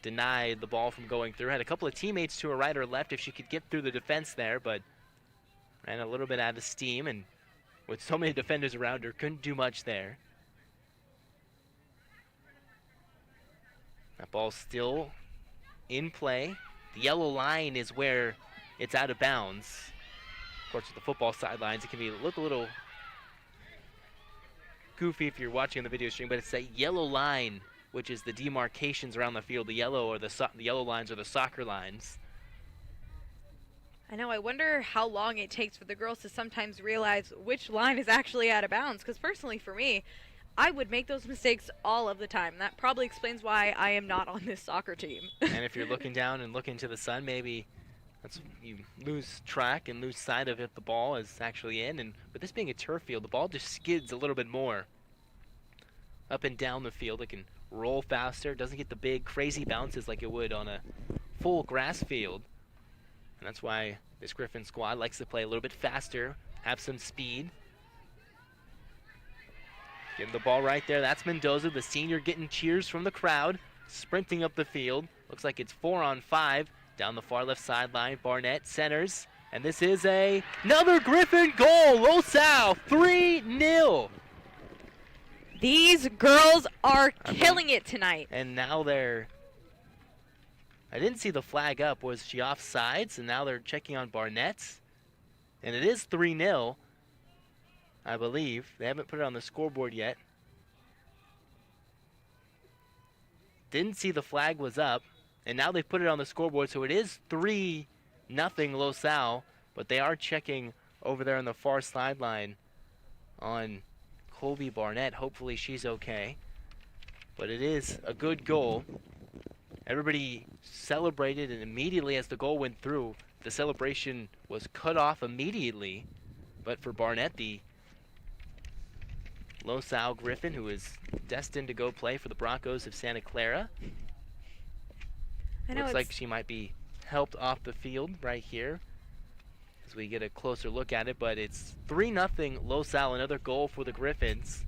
denied the ball from going through. Had a couple of teammates to her right or left if she could get through the defense there, but ran a little bit out of steam, and with so many defenders around her, couldn't do much there. That ball's still in play. The yellow line is where it's out of bounds. Of course, with the football sidelines, it can look a little goofy if you're watching the video stream, but it's that yellow line, which is the demarcations around the field. The yellow lines are the soccer lines. I know. I wonder how long it takes for the girls to sometimes realize which line is actually out of bounds. Because personally, for me, I would make those mistakes all of the time. That probably explains why I am not on this soccer team. And if you're looking down and looking to the sun, maybe you lose track and lose sight of it. The ball is actually in, and with this being a turf field, the ball just skids a little bit more up and down the field. It can roll faster, doesn't get the big crazy bounces like it would on a full grass field. And that's why this Griffin squad likes to play a little bit faster, have some speed. Getting the ball right there. That's Mendoza, the senior, getting cheers from the crowd, sprinting up the field. Looks like it's 4-on-5 down the far left sideline. Barnett centers, and this is another Griffin goal. LAHS 3-0. These girls are killing it tonight. And now I didn't see the flag up. Was she offsides? And now they're checking on Barnett. And it is 3-0, I believe. They haven't put it on the scoreboard yet. Didn't see the flag was up. And now they've put it on the scoreboard. So it is 3-0 LAHS. But they are checking over there on the far sideline on Colby Barnett. Hopefully she's okay. But it is a good goal. Everybody celebrated, and immediately as the goal went through, the celebration was cut off immediately. But for Barnett, the LAHS Griffin, who is destined to go play for the Broncos of Santa Clara, looks like she might be helped off the field right here as we get a closer look at it. But it's 3-0 LAHS, another goal for the Griffins.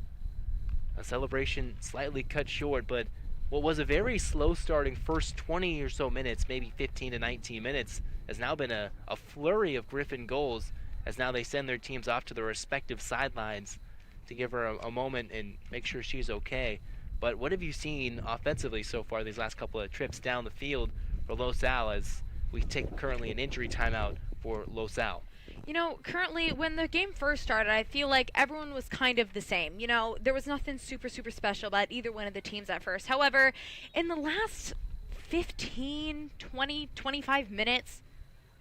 A celebration slightly cut short, but what was a very slow starting first 20 or so minutes, maybe 15 to 19 minutes, has now been a flurry of Griffin goals, as now they send their teams off to their respective sidelines to give her a moment and make sure she's okay. But what have you seen offensively so far these last couple of trips down the field for LAHS, as we take currently an injury timeout for LAHS? You know, currently, when the game first started, I feel like everyone was kind of the same. You know, there was nothing super special about either one of the teams at first. However, in the last 15, 20, 25 minutes,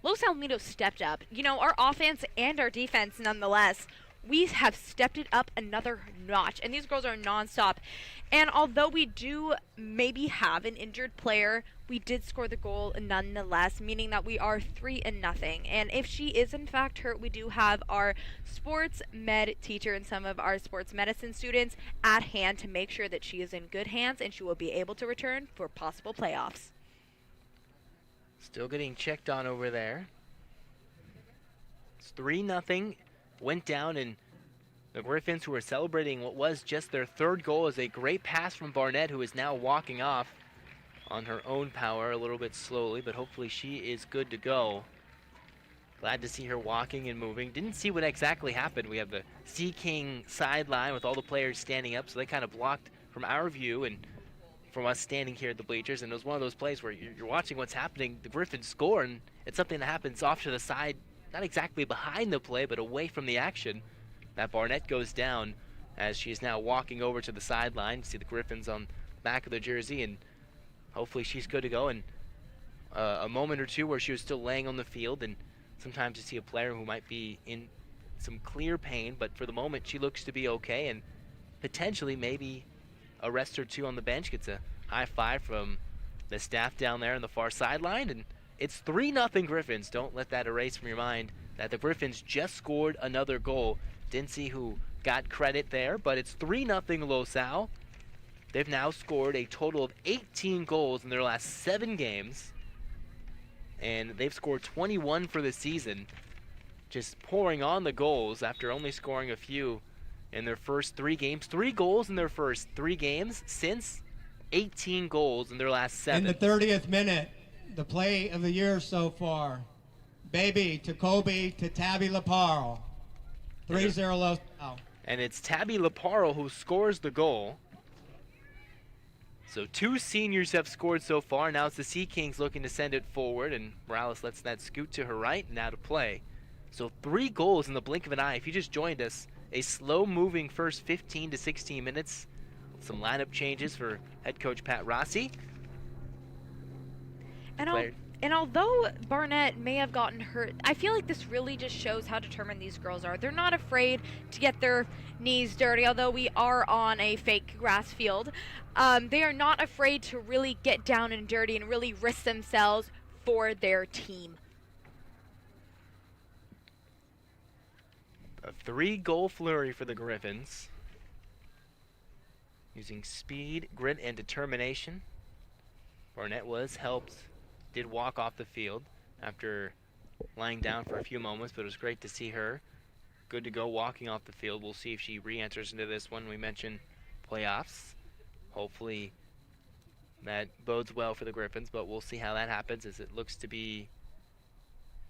Los Alamitos stepped up. You know, our offense and our defense, nonetheless, we have stepped it up another notch. And these girls are nonstop. And although we do maybe have an injured player, we did score the goal nonetheless, meaning that we are 3-0. And if she is in fact hurt, we do have our sports med teacher and some of our sports medicine students at hand to make sure that she is in good hands and she will be able to return for possible playoffs. Still getting checked on over there. It's 3-0. Went down, and the Griffins, who are celebrating what was just their third goal, is a great pass from Barnett, who is now walking off on her own power a little bit slowly, but hopefully she is good to go. Glad to see her walking and moving. Didn't see what exactly happened. We have the Sea King sideline with all the players standing up, so they kind of blocked from our view and from us standing here at the bleachers. And it was one of those plays where you're watching what's happening. The Griffins score, and it's something that happens off to the side, not exactly behind the play, but away from the action. That Barnett goes down as she is now walking over to the sideline. You see the Griffins on the back of the jersey, and hopefully she's good to go. And a moment or two where she was still laying on the field, and sometimes you see a player who might be in some clear pain, but for the moment she looks to be okay, and potentially maybe a rest or two on the bench. Gets a high five from the staff down there on the far sideline, and it's 3-0 Griffins. Don't let that erase from your mind that the Griffins just scored another goal. Didn't see who got credit there, but it's 3-0 Los Al. They've now scored a total of 18 goals in their last 7 games, and they've scored 21 for the season, just pouring on the goals after only scoring a few in their first 3 games. 3 goals in their first 3 games since 18 goals in their last 7. In the 30th minute, the play of the year so far. Baby to Colby to Tabby Laparo. 3-0 Los Al. And it's Tabby Laparo who scores the goal. So 2 seniors have scored so far. Now it's the Sea Kings looking to send it forward, and Morales lets that scoot to her right, now to play. So 3 goals in the blink of an eye. If you just joined us, a slow-moving first 15 to 16 minutes. Some lineup changes for head coach Pat Rossi. And although Barnett may have gotten hurt, I feel like this really just shows how determined these girls are. They're not afraid to get their knees dirty, although we are on a fake grass field. They are not afraid to really get down and dirty and really risk themselves for their team. A 3-goal flurry for the Griffins. Using speed, grit, and determination. Barnett was helped, did walk off the field after lying down for a few moments, but it was great to see her good to go walking off the field. We'll see if she re-enters into this one. We mentioned playoffs. Hopefully that bodes well for the Griffins, but we'll see how that happens, as it looks to be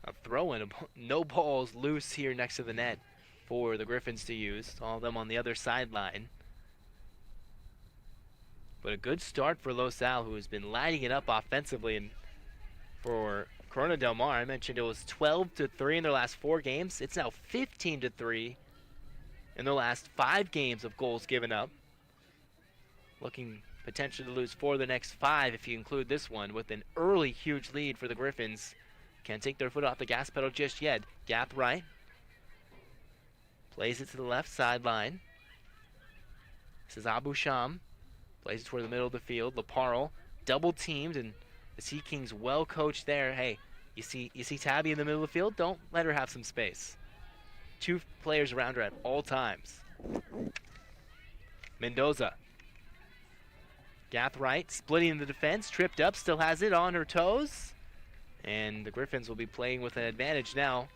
a throw-in. No balls loose here next to the net for the Griffins to use. All of them on the other sideline. But a good start for Los Al, who has been lighting it up offensively. And for Corona Del Mar, I mentioned it was 12-3 in their last 4 games. It's now 15-3 in their last 5 games of goals given up. Looking potentially to lose 4 of the next 5 if you include this one, with an early huge lead for the Griffins. Can't take their foot off the gas pedal just yet. Gathright plays it to the left sideline. This is Abu Sham. Plays it toward the middle of the field. Laparo double teamed, and the Sea Kings well coached there. Hey, you see Tabby in the middle of the field? Don't let her have some space. 2 players around her at all times. Mendoza. Gathright splitting the defense, tripped up, still has it on her toes. And the Griffins will be playing with an advantage now.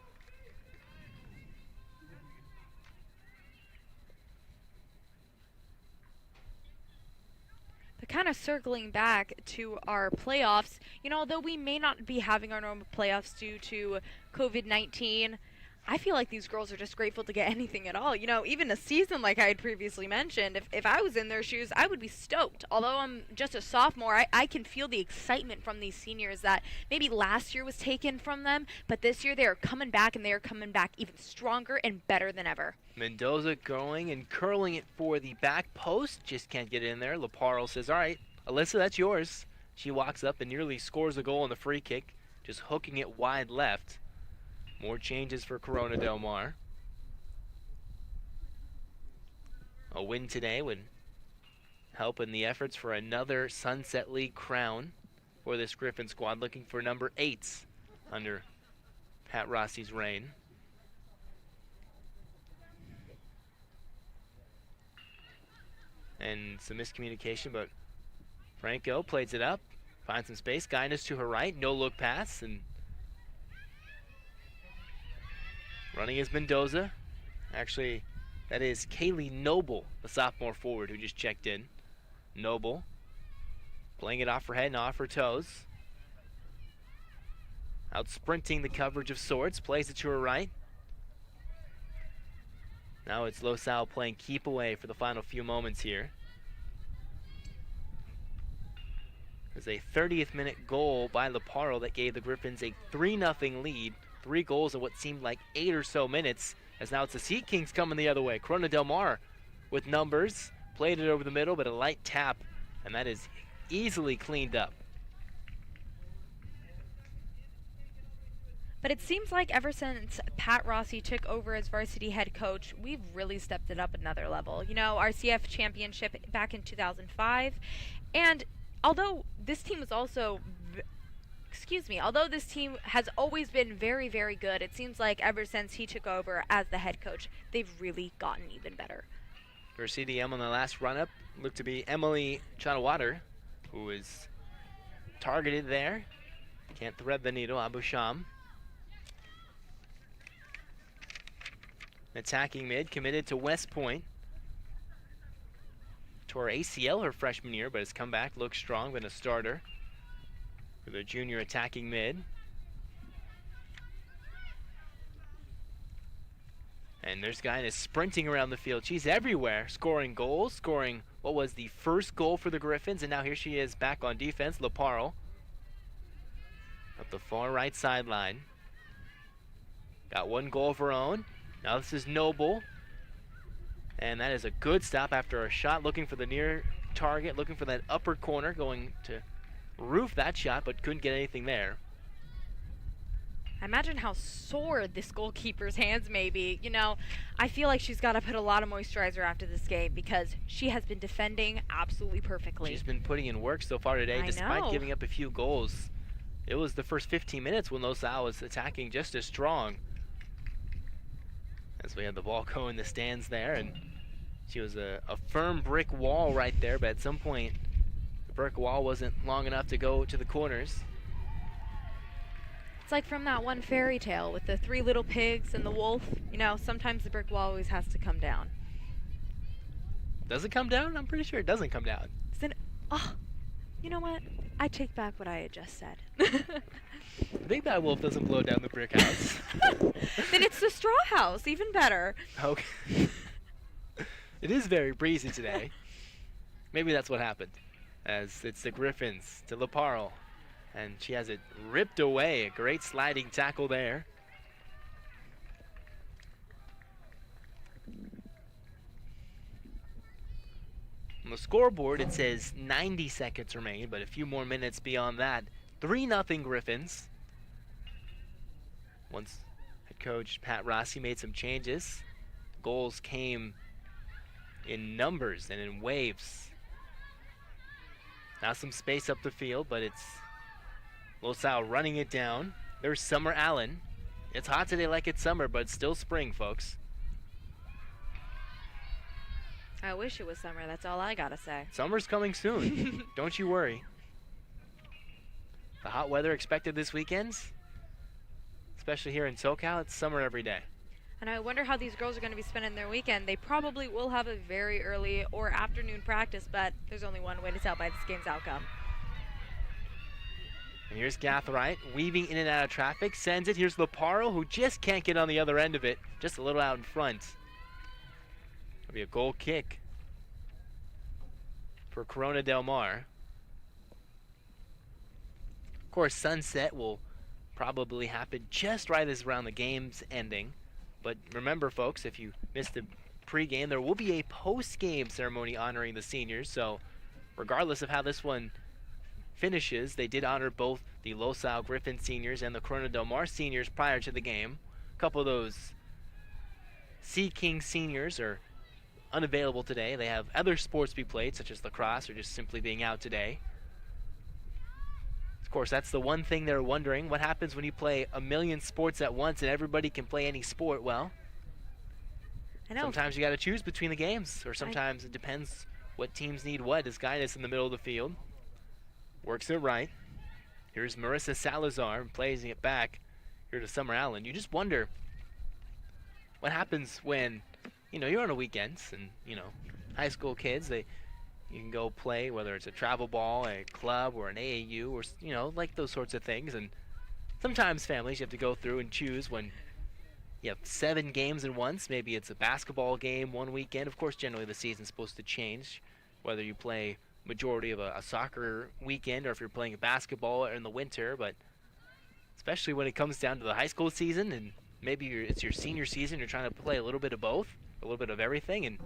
But kind of circling back to our playoffs, you know, although we may not be having our normal playoffs due to COVID-19, I feel like these girls are just grateful to get anything at all. You know, even a season like I had previously mentioned, if I was in their shoes, I would be stoked. Although I'm just a sophomore, I can feel the excitement from these seniors that maybe last year was taken from them, but this year they are coming back, and they are coming back even stronger and better than ever. Mendoza going and curling it for the back post. Just can't get in there. Laparo says, all right, Alyssa, that's yours. She walks up and nearly scores a goal on the free kick, just hooking it wide left. More changes for Corona Del Mar. A win today would help in the efforts for another Sunset League crown for this Griffin squad, looking for number 8 under Pat Rossi's reign. And some miscommunication, but Franco plays it up, finds some space. Guinness to her right, no look pass, and running is Mendoza. Actually, that is Kaylee Noble, the sophomore forward who just checked in. Noble Playing it off her head and off her toes. Out sprinting the coverage of sorts. Plays it to her right. Now it's LAHS playing keep away for the final few moments here. There's a 30th minute goal by Laparo that gave the Griffins a 3-0 lead. 3 goals in what seemed like 8 or so minutes. As now it's the Sea Kings coming the other way. Corona Del Mar with numbers. Played it over the middle, but a light tap. And that is easily cleaned up. But it seems like ever since Pat Rossi took over as varsity head coach, we've really stepped it up another level. You know, our CF championship back in 2005. And although this team was also, although this team has always been very, very good, it seems like ever since he took over as the head coach, they've really gotten even better. Her CDM on the last run-up looked to be Emily Chanawater, who is targeted there. Can't thread the needle, Abu Sham. Attacking mid, committed to West Point. Tore ACL her freshman year, but has come back, looks strong, been a starter for the junior attacking mid. And there's Guinness sprinting around the field. She's everywhere, scoring goals, scoring what was the first goal for the Griffins, and now here she is back on defense, Laparo. Up the far right sideline. Got 1 goal of her own. Now this is Noble. And that is a good stop after a shot, looking for the near target, looking for that upper corner, going to roof that shot, but couldn't get anything there. I imagine how sore this goalkeeper's hands may be. You know, I feel like she's got to put a lot of moisturizer after this game because she has been defending absolutely perfectly. She's been putting in work so far today, despite giving up a few goals. It was the first 15 minutes when LAHS was attacking just as strong. As we had the ball go in the stands there, and she was a firm brick wall right there, but at some point the brick wall wasn't long enough to go to the corners. It's like from that one fairy tale with the 3 little pigs and the wolf. You know, sometimes the brick wall always has to come down. Does it come down? I'm pretty sure it doesn't come down. Oh, you know what? I take back what I had just said. The big bad wolf doesn't blow down the brick house. Then it's the straw house, even better. Okay. It is very breezy today. Maybe that's what happened. As it's the Griffins to Laparo. And she has it ripped away. A great sliding tackle there. On the scoreboard, it says 90 seconds remain, but a few more minutes beyond that. 3-0 Griffins. Once head coach Pat Rossi made some changes, goals came in numbers and in waves. Now some space up the field, but it's LAHS running it down. There's Summer Allen. It's hot today like it's summer, but it's still spring, folks. I wish it was summer, that's all I gotta say. Summer's coming soon. Don't you worry. The hot weather expected this weekend, especially here in SoCal, it's summer every day. And I wonder how these girls are going to be spending their weekend. They probably will have a very early or afternoon practice, but there's only one way to tell by this game's outcome. And here's Gathright, weaving in and out of traffic, sends it. Here's Laparo, who just can't get on the other end of it, just a little out in front. It'll be a goal kick for Corona Del Mar. Of course, sunset will probably happen just right as around the game's ending. But remember, folks, if you missed the pregame, there will be a post-game ceremony honoring the seniors. So regardless of how this one finishes, they did honor both the LAHS Griffin seniors and the Corona Del Mar seniors prior to the game. A couple of those Sea King seniors are unavailable today. They have other sports to be played, such as lacrosse, or just simply being out today. Of course, that's the one thing they're wondering. What happens when you play a million sports at once and everybody can play any sport? Well, I know. Sometimes you got to choose between the games, or sometimes it depends what teams need what. As Guinness in the middle of the field works it right. Here's Marissa Salazar placing it back here to Summer Allen. You just wonder what happens when, you know, you're on a weekend and, you know, high school kids, they You can go play, whether it's a travel ball, a club, or an AAU, or like those sorts of things. And sometimes families you have to go through and choose when you have 7 games in once. Maybe it's a basketball game one weekend. Of course, generally the season's supposed to change, whether you play majority of a soccer weekend or if you're playing a basketball in the winter. But especially when it comes down to the high school season and maybe it's your senior season, you're trying to play a little bit of both, a little bit of everything, and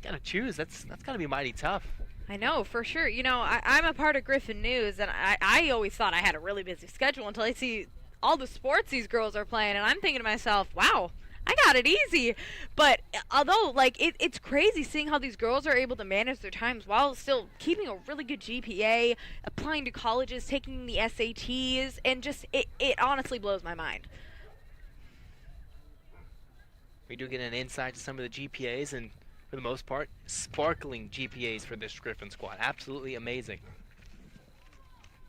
gotta choose. That's gotta be mighty tough. I know, for sure. I'm a part of Griffin News, and I always thought I had a really busy schedule until I see all the sports these girls are playing, and I'm thinking to myself, wow, I got it easy. But although, it's crazy seeing how these girls are able to manage their times while still keeping a really good GPA, applying to colleges, taking the SATs, and just, it honestly blows my mind. We do get an insight to some of the GPAs, and for the most part, sparkling GPAs for this Griffin squad. Absolutely amazing.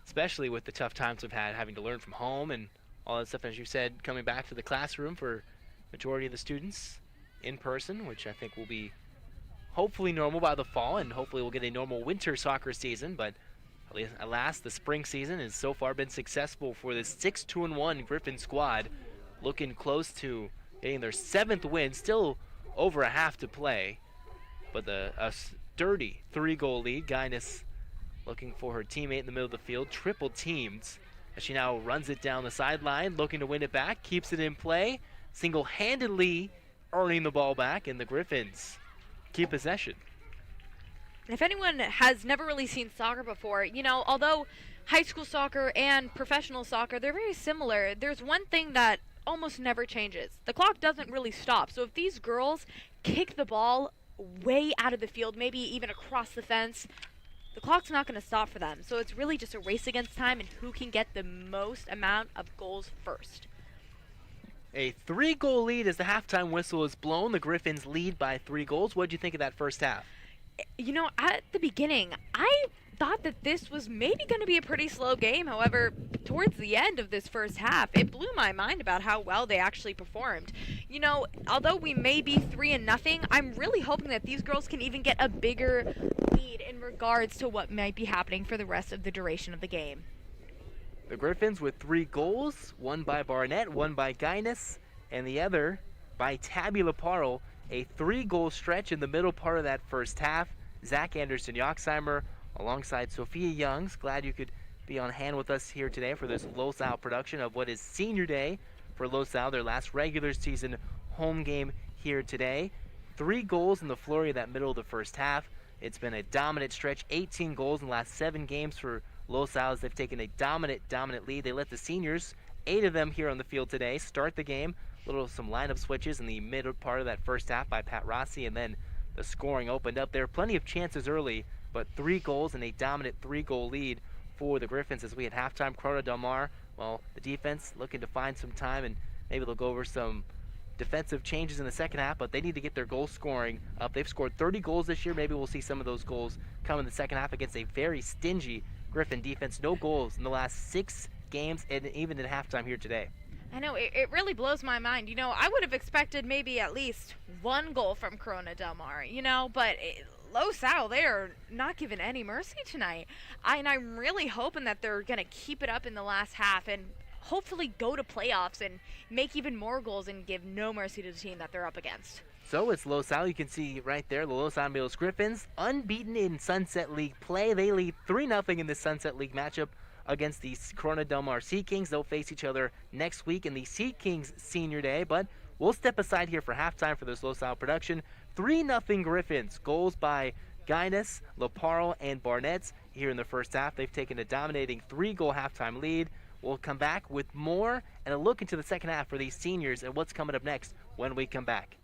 Especially with the tough times we've had having to learn from home and all that stuff, as you said, coming back to the classroom for majority of the students in person, which I think will be hopefully normal by the fall, and hopefully we'll get a normal winter soccer season. But alas, the spring season has so far been successful for this 6-2-1 Griffin squad, looking close to getting their 7th win, still over a half to play. But a sturdy 3-goal lead. Guinness looking for her teammate in the middle of the field, triple teamed as she now runs it down the sideline, looking to win it back, keeps it in play, single-handedly earning the ball back, and the Griffins keep possession. If anyone has never really seen soccer before, although high school soccer and professional soccer, they're very similar, there's one thing that almost never changes. The clock doesn't really stop. So if these girls kick the ball way out of the field, maybe even across the fence, the clock's not going to stop for them. So it's really just a race against time and who can get the most amount of goals first. A 3-goal lead as the halftime whistle is blown. The Griffins lead by 3 goals. What did you think of that first half? At the beginning, I thought that this was maybe going to be a pretty slow game. However, towards the end of this first half, it blew my mind about how well they actually performed. Although we may be 3-0, I'm really hoping that these girls can even get a bigger lead in regards to what might be happening for the rest of the duration of the game. The Griffins with 3 goals, one by Barnett, one by Guinness, and the other by Tabby Laparo. A 3-goal stretch in the middle part of that first half. Zach Anderson-Yoxheimer alongside Sophia Youngs. Glad you could be on hand with us here today for this LAHS production of what is senior day for LAHS, their last regular season home game here today. 3 goals in the flurry of that middle of the first half. It's been a dominant stretch, 18 goals in the last 7 games for LAHS. They've taken a dominant lead. They let the seniors, 8 of them here on the field today, start the game. Some lineup switches in the middle part of that first half by Pat Rossi, and then the scoring opened up there. Plenty of chances early, but 3 goals and a dominant 3-goal lead for the Griffins as we had halftime. Corona Del Mar, well, the defense looking to find some time, and maybe they'll go over some defensive changes in the second half, but they need to get their goal scoring up. They've scored 30 goals this year. Maybe we'll see some of those goals come in the second half against a very stingy Griffin defense. No goals in the last 6 games, and even at halftime here today. I know, it really blows my mind. I would have expected maybe at least 1 goal from Corona Del Mar, but LAHS, they are not given any mercy tonight. I'm really hoping that they're going to keep it up in the last half and hopefully go to playoffs and make even more goals and give no mercy to the team that they're up against. So it's LAHS. You can see right there, the Los Alamitos Griffins, unbeaten in Sunset League play. They lead 3-0 in the Sunset League matchup against the Corona Del Mar Sea Kings. They'll face each other next week in the Sea Kings Senior Day, but we'll step aside here for halftime for this LAHS production. 3-0 Griffins. Goals by Guinness, Laparo, and Barnett here in the first half. They've taken a dominating 3-goal halftime lead. We'll come back with more and a look into the second half for these seniors and what's coming up next when we come back.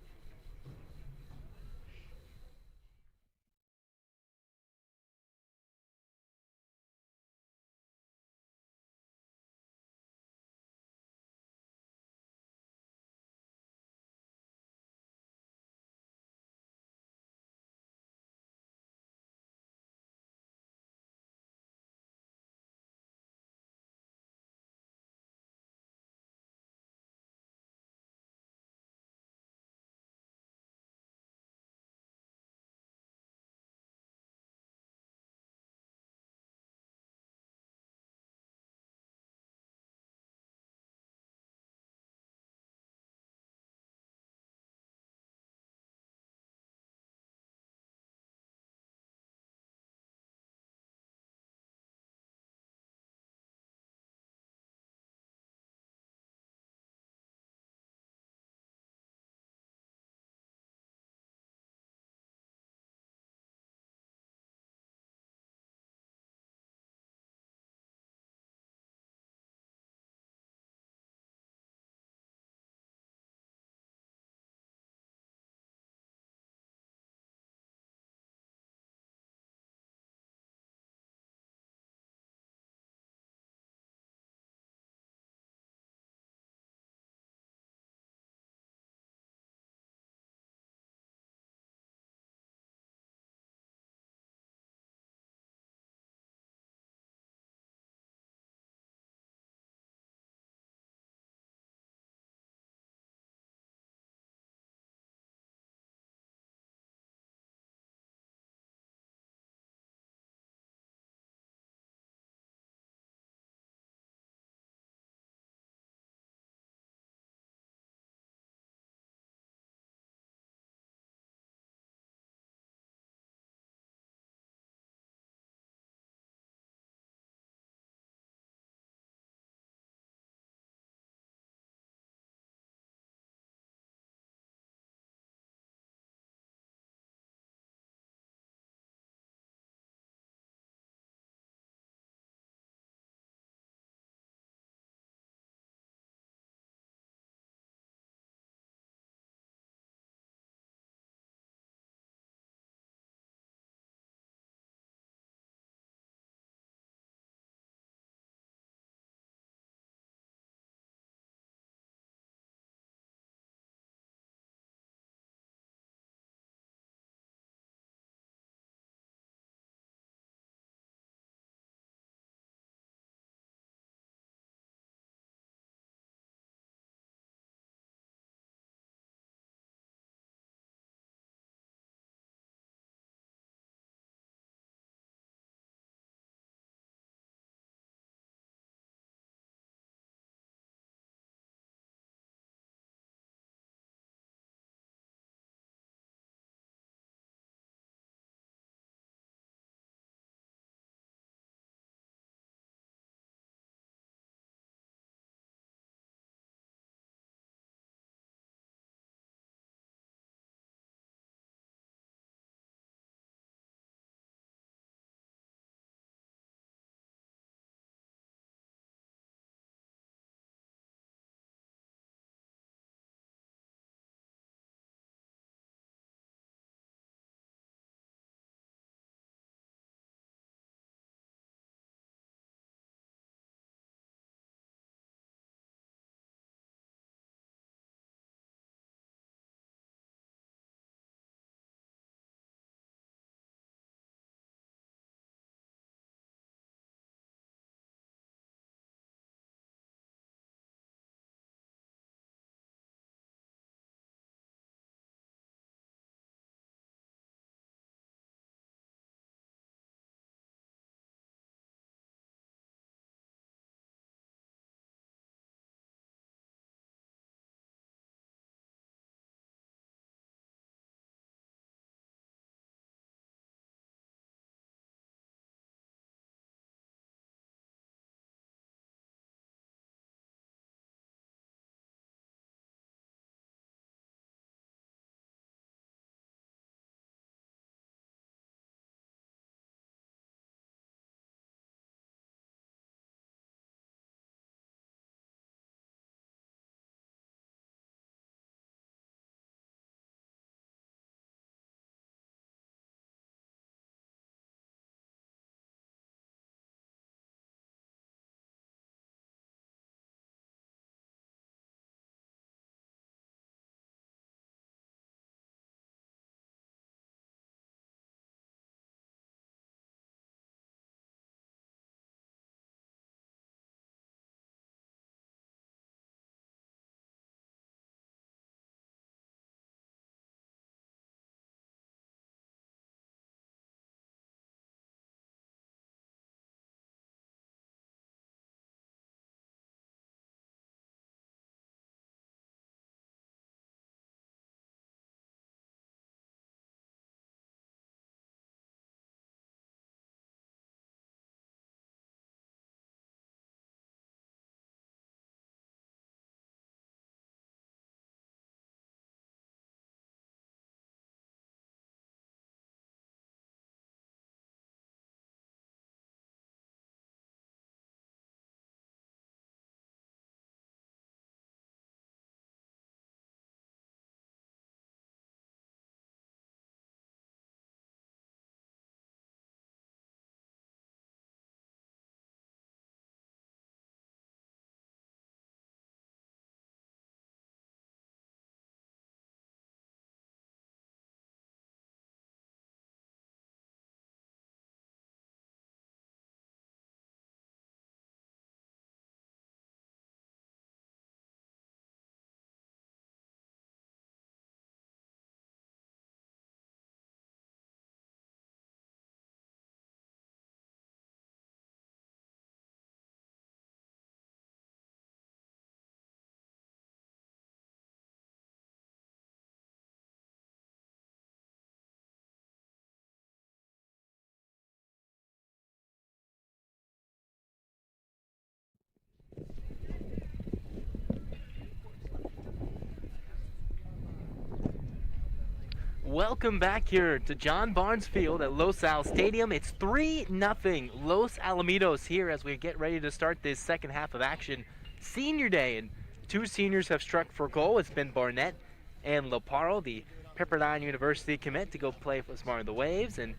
Welcome back here to John Barnes Field at Los Al Stadium. It's 3-0 Los Alamitos here as we get ready to start this second half of action. Senior day, and two seniors have struck for goal. It's been Barnett and Laparo, the Pepperdine University commit, to go play for Smart the Waves. And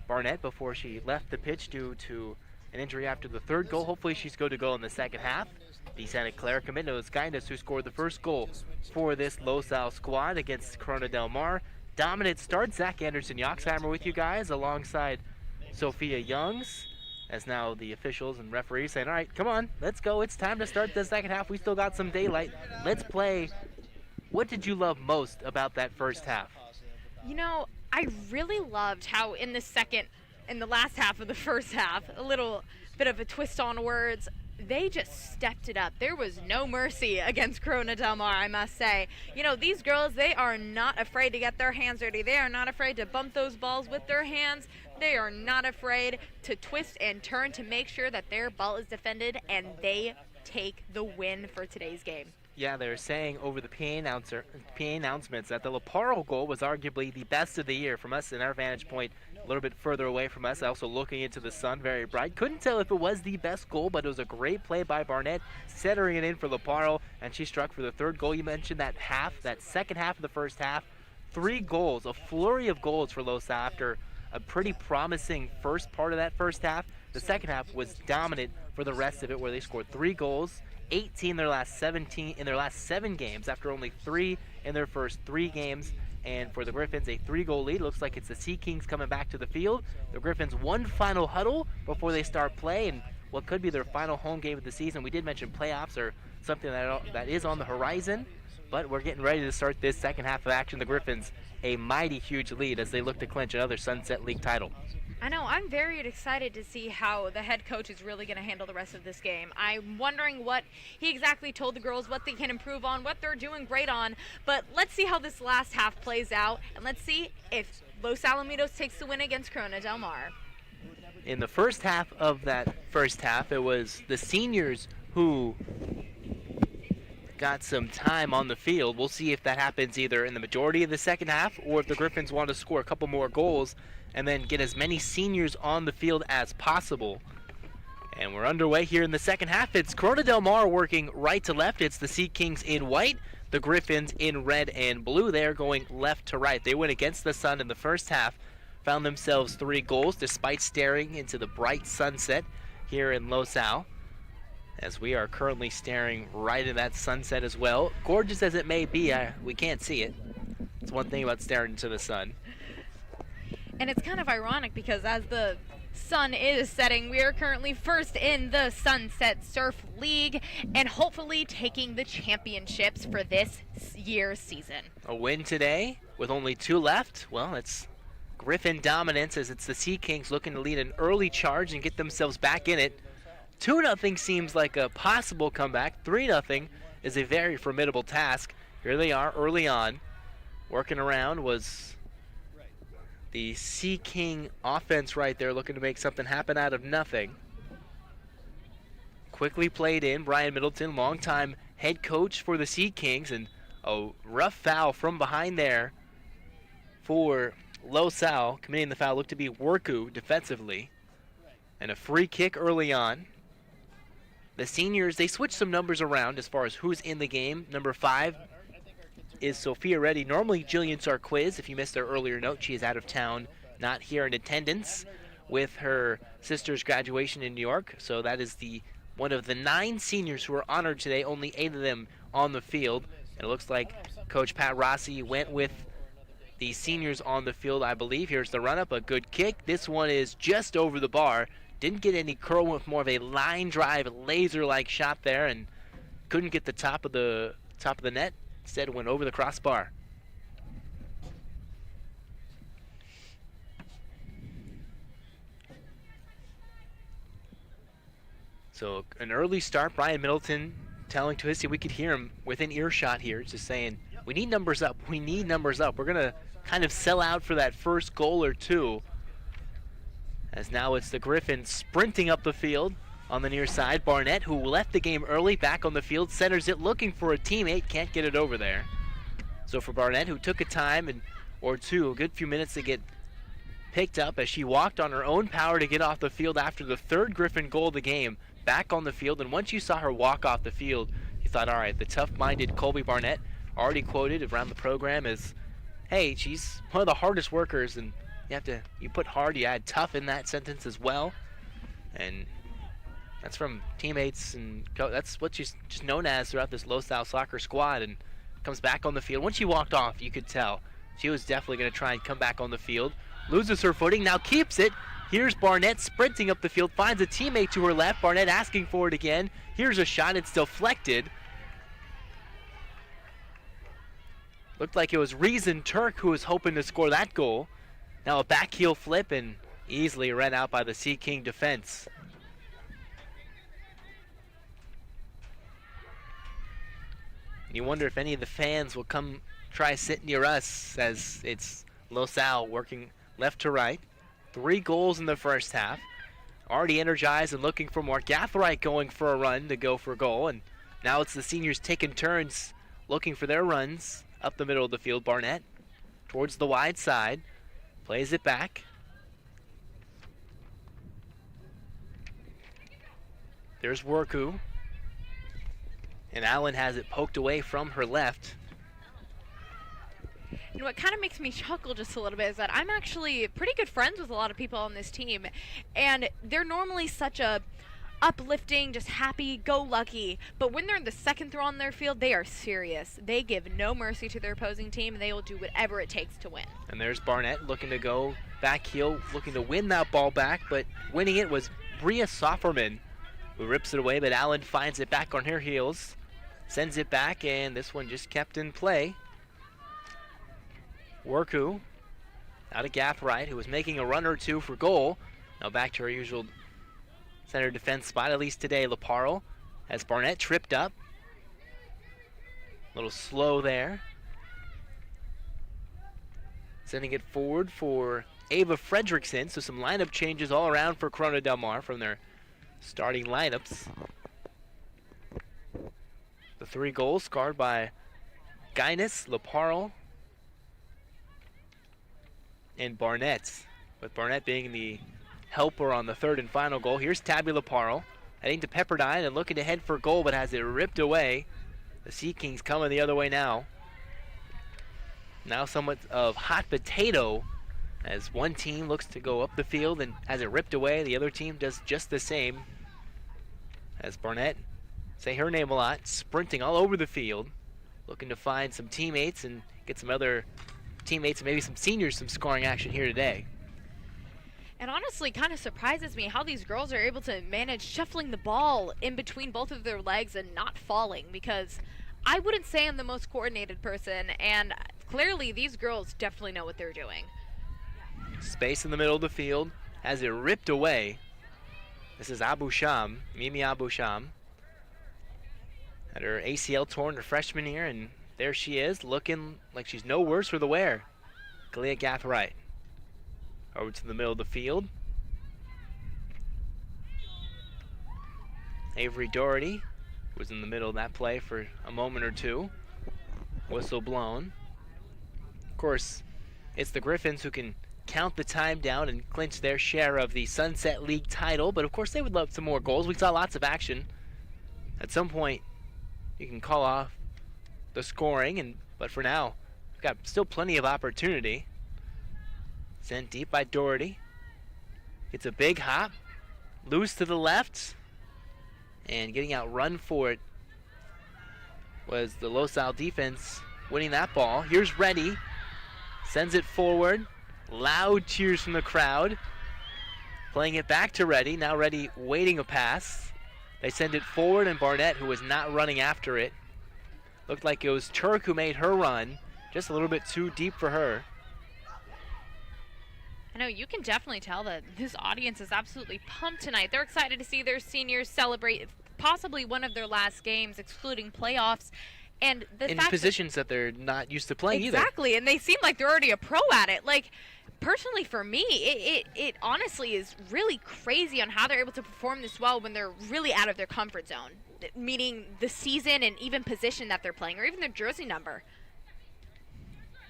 Barnett, before she left the pitch due to an injury after the third goal, hopefully she's good to go in the second half. The Santa Clara commit, Noah Skyness, who scored the first goal for this Los Al squad against Corona Del Mar. Dominant start. Zach Anderson-Yoxheimer with you guys alongside Sophia Youngs, as now the officials and referees saying, all right, come on, let's go. It's time to start the second half. We still got some daylight. Let's play. What did you love most about that first half? You know, I really loved how in the last half of the first half, a little bit of a twist on words, they just stepped it up. There was no mercy against Corona Del Mar, I must say. You know, these girls, they are not afraid to get their hands dirty. They are not afraid to bump those balls with their hands. They are not afraid to twist and turn to make sure that their ball is defended, and they take the win for today's game. Yeah, they're saying over the PA announcements that the Laparo goal was arguably the best of the year from us in our vantage point, a little bit further away from us, also looking into the sun, very bright. Couldn't tell if it was the best goal, but it was a great play by Barnett, centering it in for Laparo, and she struck for the third goal. You mentioned that second half of the first half, 3 goals, a flurry of goals for Los Al after a pretty promising first part of that first half. The second half was dominant for the rest of it, where they scored 3 goals. 18 in their last 7 games after only 3 in their first 3 games. And for the Griffins, a 3-goal lead. Looks like it's the Sea Kings coming back to the field. The Griffins one final huddle before they start play, and what could be their final home game of the season. We did mention playoffs are something that is on the horizon, but we're getting ready to start this second half of action. The Griffins, a mighty huge lead as they look to clinch another Sunset League title. I know, I'm very excited to see how the head coach is really going to handle the rest of this game. I'm wondering what he exactly told the girls, what they can improve on, what they're doing great on. But let's see how this last half plays out, and let's see if Los Alamitos takes the win against Corona Del Mar. In the first half of that first half, it was the seniors who got some time on the field. We'll see if that happens either in the majority of the second half or if the Griffins want to score a couple more goals and then get as many seniors on the field as possible. And we're underway here in the second half. It's Corona Del Mar working right to left. It's the Sea Kings in white, the Griffins in red and blue. They are going left to right. They went against the sun in the first half, found themselves 3 goals despite staring into the bright sunset here in Los Al, as we are currently staring right in that sunset as well. Gorgeous as it may be, we can't see it. It's one thing about staring into the sun. And it's kind of ironic because as the sun is setting, we are currently first in the Sunset Surf League and hopefully taking the championships for this year's season. A win today with only 2 left. Well, it's Griffin dominance as it's the Sea Kings looking to lead an early charge and get themselves back in it. 2-0 seems like a possible comeback. 3-0 is a very formidable task. Here they are early on. Working around was the Sea King offense right there, looking to make something happen out of nothing. Quickly played in. Brian Middleton, longtime head coach for the Sea Kings, and a rough foul from behind there for Los Al. Committing the foul looked to be Worku defensively. And a free kick early on. The seniors, they switched some numbers around as far as who's in the game. Number 5 is Sophia Reddy. Normally Jillian Sarquiz, if you missed her earlier note, she is out of town, not here in attendance with her sister's graduation in New York. So that is one of the 9 seniors who were honored today, only 8 of them on the field. And it looks like Coach Pat Rossi went with the seniors on the field, I believe. Here's the run-up, a good kick. This one is just over the bar. Didn't get any curl, with more of a line drive, laser-like shot there, and couldn't get the top of the net. Instead, went over the crossbar. So an early start. Brian Middleton telling Tuhissi, we could hear him within earshot here, just saying, we need numbers up. We need numbers up. We're going to kind of sell out for that first goal or 2. As now it's the Griffins sprinting up the field on the near side. Barnett, who left the game early, back on the field, centers it, looking for a teammate, can't get it over there. So for Barnett, who took a time and or two, a good few minutes to get picked up as she walked on her own power to get off the field after the third Griffin goal of the game, back on the field. And once you saw her walk off the field, you thought, all right, the tough-minded Colby Barnett, already quoted around the program as, hey, she's one of the hardest workers, and you put hard, you add tough in that sentence as well. And that's from teammates, and that's what she's just known as throughout this LAHS soccer squad. And comes back on the field. Once she walked off, you could tell she was definitely going to try and come back on the field. Loses her footing, now keeps it. Here's Barnett sprinting up the field, finds a teammate to her left. Barnett asking for it again. Here's a shot, it's deflected. Looked like it was Reason Turk who was hoping to score that goal. Now a back heel flip and easily read out by the Sea King defense. You wonder if any of the fans will come try sit near us, as it's LAHS working left to right. 3 goals in the first half. Already energized and looking for more. Gathright going for a run to go for goal, and now it's the seniors taking turns looking for their runs up the middle of the field. Barnett towards the wide side, plays it back. There's Worku. And Allen has it poked away from her left. And what kind of makes me chuckle just a little bit is that I'm actually pretty good friends with a lot of people on this team. And they're normally such a uplifting, just happy, go lucky. But when they're in the second throw on their field, they are serious. They give no mercy to their opposing team, and they will do whatever it takes to win. And there's Barnett looking to go back heel, looking to win that ball back. But winning it was Bria Sofferman, who rips it away. But Allen finds it back on her heels. Sends it back, and this one just kept in play. Worku out of Gathright, who was making a run or two for goal. Now back to her usual center defense spot, at least today. Laparo has Barnett tripped up. A little slow there. Sending it forward for Ava Fredrickson. So some lineup changes all around for Corona Del Mar from their starting lineups. The 3 goals scored by Guinness, Laparo, and Barnett, with Barnett being the helper on the third and final goal. Here's Tabby Laparo heading to Pepperdine and looking to head for goal, but has it ripped away. The Sea Kings coming the other way now. Now somewhat of hot potato as one team looks to go up the field and has it ripped away. The other team does just the same as Barnett, say her name a lot, sprinting all over the field, looking to find some teammates and get some other teammates and maybe some seniors some scoring action here today. And honestly, kind of surprises me how these girls are able to manage shuffling the ball in between both of their legs and not falling, because I wouldn't say I'm the most coordinated person, and clearly these girls definitely know what they're doing. Space in the middle of the field, has it ripped away. This is Abu Sham, Mimi Abu Sham. Had her ACL torn her freshman year, and there she is, looking like she's no worse for the wear. Kalia Gathright. Over to the middle of the field. Avery Doherty was in the middle of that play for a moment or two. Whistle blown. Of course, it's the Griffins who can count the time down and clinch their share of the Sunset League title, but of course they would love some more goals. We saw lots of action. At some point, you can call off the scoring, but for now, we've got still plenty of opportunity. Sent deep by Doherty. It's a big hop. Loose to the left. And getting out run for it was the LAHS defense winning that ball. Here's Reddy. Sends it forward. Loud cheers from the crowd. Playing it back to Reddy. Now Reddy waiting a pass. They send it forward, and Barnett, who was not running after it. Looked like it was Turk who made her run. Just a little bit too deep for her. I know you can definitely tell that this audience is absolutely pumped tonight. They're excited to see their seniors celebrate possibly one of their last games, excluding playoffs. And the in fact positions that they're not used to playing either. Exactly, and they seem like they're already a pro at it. Like, personally for me, it honestly is really crazy on how they're able to perform this well when they're really out of their comfort zone, meaning the season and even position that they're playing, or even their jersey number.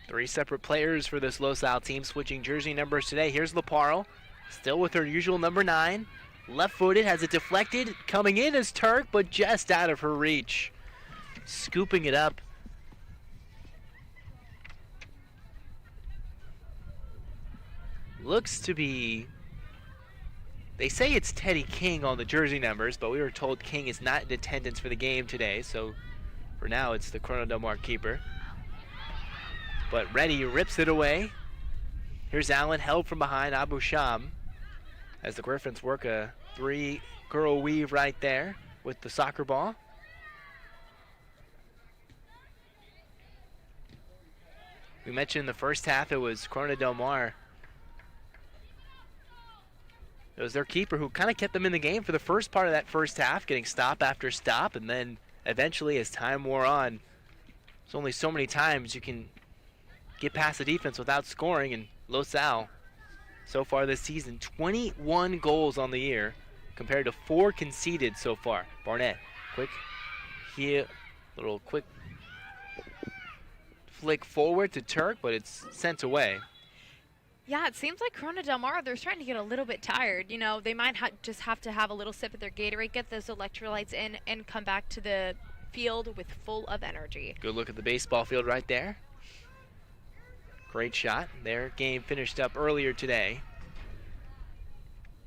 Three separate players for this LAHS team switching jersey numbers today. Here's Laparo, still with her usual number 9. Left-footed, has it deflected. Coming in is Turk, but just out of her reach. Scooping it up. Looks to be... They say it's Teddy King on the jersey numbers, but we were told King is not in attendance for the game today, so for now it's the Corona Del Mar keeper. But Reddy rips it away. Here's Allen, held from behind, Abu Sham, as the Griffins work a 3-girl weave right there with the soccer ball. We mentioned in the first half it was Corona Del Mar. It was their keeper who kind of kept them in the game for the first part of that first half, getting stop after stop, and then eventually as time wore on, there's only so many times you can get past the defense without scoring, and LAHS so far this season, 21 goals on the year compared to 4 conceded so far. Barnett, quick here, little quick flick forward to Turk, but it's sent away. Yeah, it seems like Corona Del Mar, they're starting to get a little bit tired. You know, they might just have to have a little sip of their Gatorade, get those electrolytes in, and come back to the field with full of energy. Good look at the baseball field right there. Great shot. Their game finished up earlier today,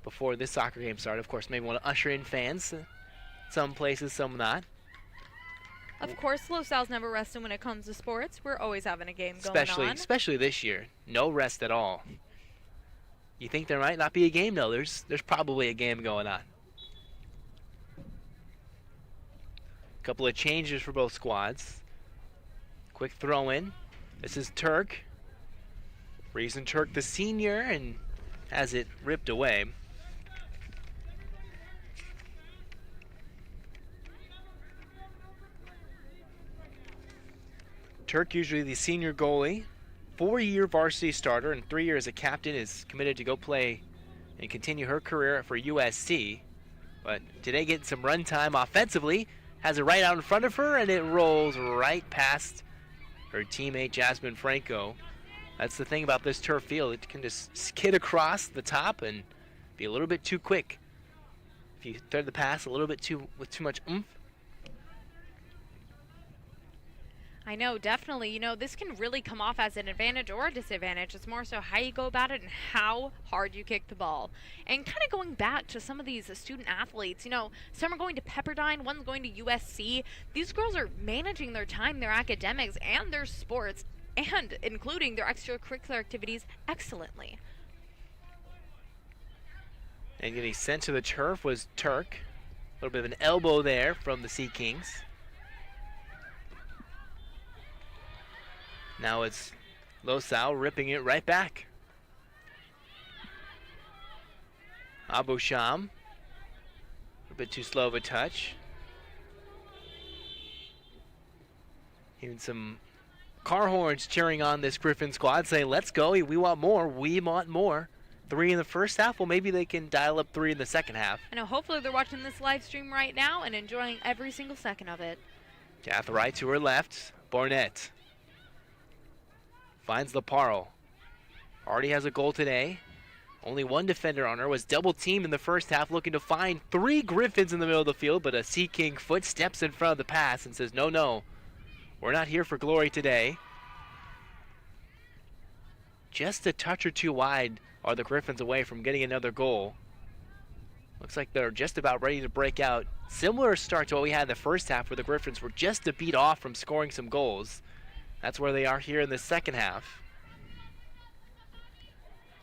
before this soccer game started. Of course, maybe want to usher in fans. Some places, some not. Of course, LAHS never resting when it comes to sports. We're always having a game going on. Especially this year. No rest at all. You think there might not be a game? No, there's probably a game going on. Couple of changes for both squads. Quick throw in. This is Turk. Reason Turk the senior, and has it ripped away. Turk, usually the senior goalie, 4-year varsity starter, and 3 years as a captain, is committed to go play and continue her career for USC. But today getting some run time offensively, has it right out in front of her, and it rolls right past her teammate Jasmine Franco. That's the thing about this turf field. It can just skid across the top and be a little bit too quick. If you thread the pass a little bit with too much oomph. I know, definitely. You know, this can really come off as an advantage or a disadvantage. It's more so how you go about it and how hard you kick the ball. And kind of going back to some of these student athletes, you know, some are going to Pepperdine, one's going to USC. These girls are managing their time, their academics, and their sports, and including their extracurricular activities excellently. And getting sent to the turf was Turk. A little bit of an elbow there from the Sea Kings. Now it's LAHS ripping it right back. Abu Sham, a bit too slow of a touch. Even some car horns cheering on this Griffin squad, saying, let's go, we want more, we want more. 3 in the first half, well, maybe they can dial up 3 in the second half. I know, hopefully they're watching this live stream right now and enjoying every single second of it. Gathright to her left, Barnett. Finds Laparo. Already has a goal today. Only one defender on her. Was double teamed in the first half, looking to find 3 Griffins in the middle of the field, but a Sea King foot steps in front of the pass and says, no, no, we're not here for glory today. Just a touch or two wide are the Griffins away from getting another goal. Looks like they're just about ready to break out. Similar start to what we had in the first half, where the Griffins were just a beat off from scoring some goals. That's where they are here in the second half.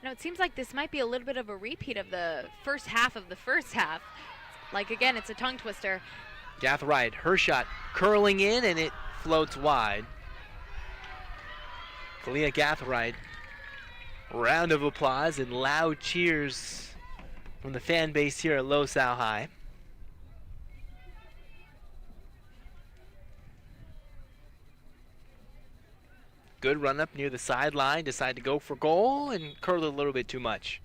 You know, it seems like this might be a little bit of a repeat of the first half of the first half. Like, again, it's a tongue twister. Gathright, her shot curling in, and it floats wide. Kalia Gathright, round of applause and loud cheers from the fan base here at LAHS High. Good run up near the sideline, decide to go for goal and curl it a little bit too much.